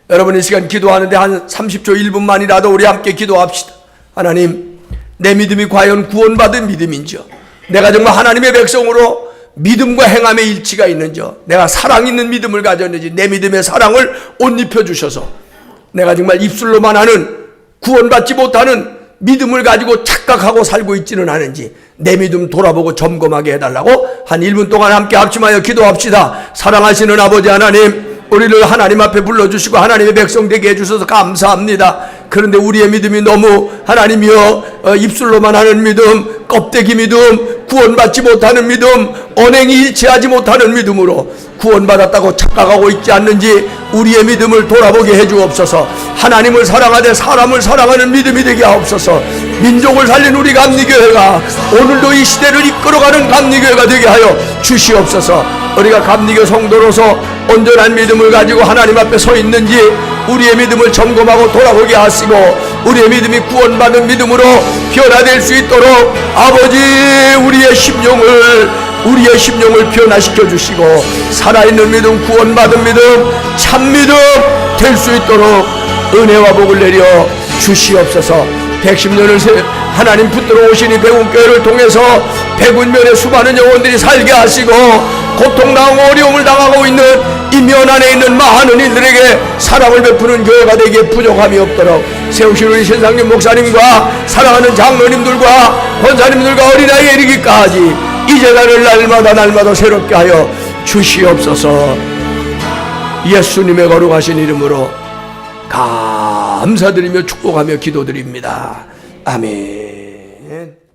여러분 이 시간 기도하는데 한 30초 1분만이라도 우리 함께 기도합시다. 하나님, 내 믿음이 과연 구원받은 믿음인지요? 내가 정말 하나님의 백성으로 믿음과 행함의 일치가 있는지, 내가 사랑 있는 믿음을 가졌는지, 내 믿음의 사랑을 옷 입혀주셔서 내가 정말 입술로만 하는 구원받지 못하는 믿음을 가지고 착각하고 살고 있지는 않은지 내 믿음 돌아보고 점검하게 해달라고 한 1분 동안 함께 합심하여 기도합시다. 사랑하시는 아버지 하나님, 우리를 하나님 앞에 불러주시고 하나님의 백성 되게 해주셔서 감사합니다. 그런데 우리의 믿음이 너무 하나님이여 입술로만 하는 믿음, 껍데기 믿음, 구원받지 못하는 믿음, 언행이 일치하지 못하는 믿음으로 구원받았다고 착각하고 있지 않는지 우리의 믿음을 돌아보게 해주옵소서. 하나님을 사랑하되 사람을 사랑하는 믿음이 되게 하옵소서. 민족을 살린 우리 감리교회가 오늘도 이 시대를 이끌어가는 감리교회가 되게 하여 주시옵소서. 우리가 감리교 성도로서 온전한 믿음을 가지고 하나님 앞에 서 있는지 우리의 믿음을 점검하고 돌아보게 하시고 우리의 믿음이 구원받은 믿음으로 변화될 수 있도록 아버지 우리의 심령을 변화시켜 주시고 살아있는 믿음, 구원받은 믿음, 참 믿음 될 수 있도록 은혜와 복을 내려 주시옵소서. 110년을 하나님 붙들어 오신 이 백운교회를 통해서 백운면의 수많은 영혼들이 살게 하시고 고통당하고 어려움을 당하고 있는 이 면 안에 있는 많은 이들에게 사랑을 베푸는 교회가 되기에 부족함이 없도록 세우신 우리 신상균 목사님과 사랑하는 장로님들과 권사님들과 어린아이에 이르기까지 이 재단을 날마다 새롭게 하여 주시옵소서. 예수님의 거룩하신 이름으로 감사드리며 축복하며 기도드립니다. 아멘.